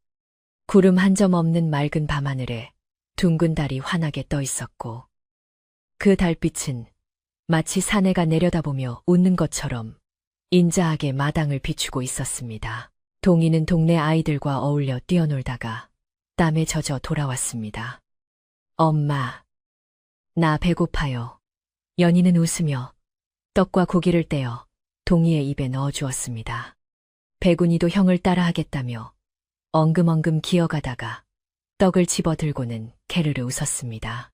구름 한 점 없는 맑은 밤하늘에 둥근 달이 환하게 떠 있었고 그 달빛은 마치 사내가 내려다보며 웃는 것처럼 인자하게 마당을 비추고 있었습니다. 동희는 동네 아이들과 어울려 뛰어놀다가 땀에 젖어 돌아왔습니다. 엄마, 나 배고파요. 연희는 웃으며 떡과 고기를 떼어 동희의 입에 넣어주었습니다. 백운이도 형을 따라하겠다며 엉금엉금 기어가다가 떡을 집어들고는 게르르 웃었습니다.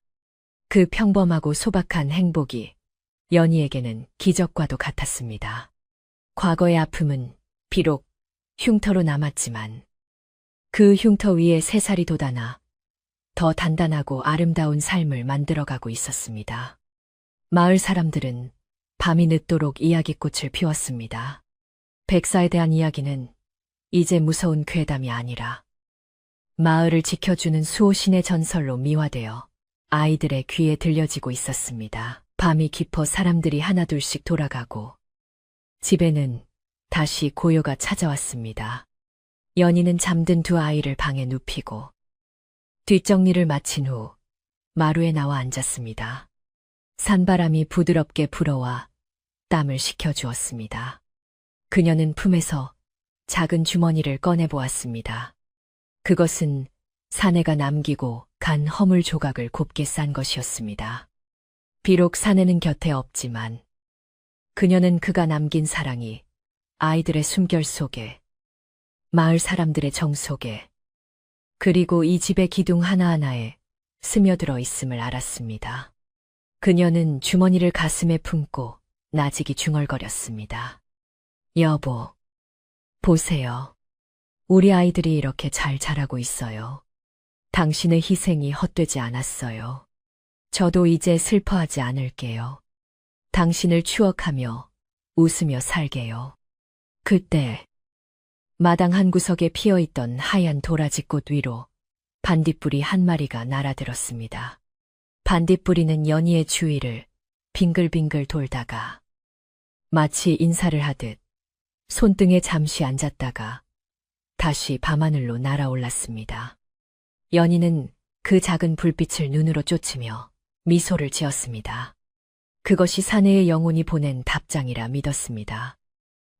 그 평범하고 소박한 행복이 연희에게는 기적과도 같았습니다. 과거의 아픔은 비록 흉터로 남았지만 그 흉터 위에 새살이 돋아나 더 단단하고 아름다운 삶을 만들어가고 있었습니다. 마을 사람들은 밤이 늦도록 이야기꽃을 피웠습니다. 백사에 대한 이야기는 이제 무서운 괴담이 아니라 마을을 지켜주는 수호신의 전설로 미화되어 아이들의 귀에 들려지고 있었습니다. 밤이 깊어 사람들이 하나둘씩 돌아가고 집에는 다시 고요가 찾아왔습니다. 연희는 잠든 두 아이를 방에 눕히고 뒷정리를 마친 후 마루에 나와 앉았습니다. 산바람이 부드럽게 불어와 땀을 식혀주었습니다. 그녀는 품에서 작은 주머니를 꺼내보았습니다. 그것은 사내가 남기고 간 허물 조각을 곱게 싼 것이었습니다. 비록 사내는 곁에 없지만 그녀는 그가 남긴 사랑이 아이들의 숨결 속에, 마을 사람들의 정 속에, 그리고 이 집의 기둥 하나하나에 스며들어 있음을 알았습니다. 그녀는 주머니를 가슴에 품고 나직이 중얼거렸습니다. 여보, 보세요. 우리 아이들이 이렇게 잘 자라고 있어요. 당신의 희생이 헛되지 않았어요. 저도 이제 슬퍼하지 않을게요. 당신을 추억하며 웃으며 살게요. 그때 마당 한 구석에 피어있던 하얀 도라지꽃 위로 반딧불이 한 마리가 날아들었습니다. 반딧불이는 연희의 주위를 빙글빙글 돌다가 마치 인사를 하듯 손등에 잠시 앉았다가 다시 밤하늘로 날아올랐습니다. 연희는 그 작은 불빛을 눈으로 쫓으며 미소를 지었습니다. 그것이 사내의 영혼이 보낸 답장이라 믿었습니다.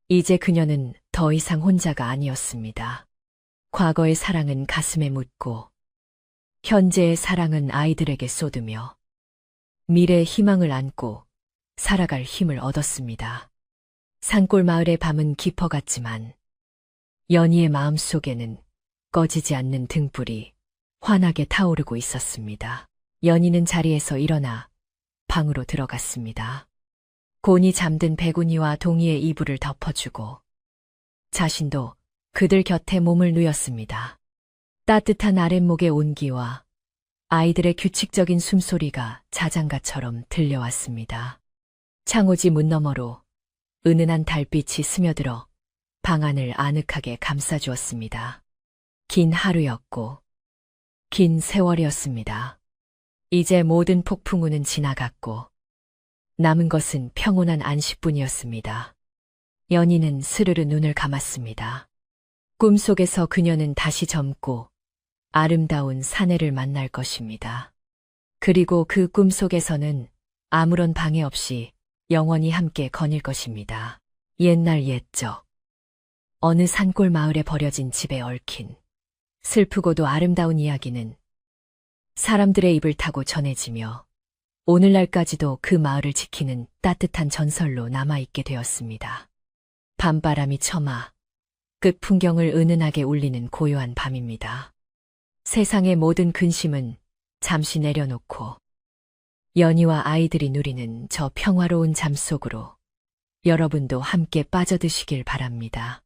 이제 그녀는 더 이상 혼자가 아니었습니다. 과거의 사랑은 가슴에 묻고 현재의 사랑은 아이들에게 쏟으며 미래의 희망을 안고 살아갈 힘을 얻었습니다. 산골 마을의 밤은 깊어갔지만 연희의 마음속에는 꺼지지 않는 등불이 환하게 타오르고 있었습니다. 연희는 자리에서 일어나 방으로 들어갔습니다. 곤히 잠든 백운이와 동희의 이불을 덮어주고 자신도 그들 곁에 몸을 누였습니다. 따뜻한 아랫목의 온기와 아이들의 규칙적인 숨소리가 자장가처럼 들려왔습니다. 창호지 문 너머로 은은한 달빛이 스며들어 방 안을 아늑하게 감싸주었습니다. 긴 하루였고 긴 세월이었습니다. 이제 모든 폭풍우는 지나갔고 남은 것은 평온한 안식뿐이었습니다. 연희는 스르르 눈을 감았습니다. 꿈속에서 그녀는 다시 젊고 아름다운 사내를 만날 것입니다. 그리고 그 꿈속에서는 아무런 방해 없이 영원히 함께 거닐 것입니다. 옛날 옛적 어느 산골 마을에 버려진 집에 얽힌 슬프고도 아름다운 이야기는 사람들의 입을 타고 전해지며 오늘날까지도 그 마을을 지키는 따뜻한 전설로 남아있게 되었습니다. 밤바람이 처마 끝 풍경을 은은하게 울리는 고요한 밤입니다. 세상의 모든 근심은 잠시 내려놓고 연희와 아이들이 누리는 저 평화로운 잠 속으로 여러분도 함께 빠져드시길 바랍니다.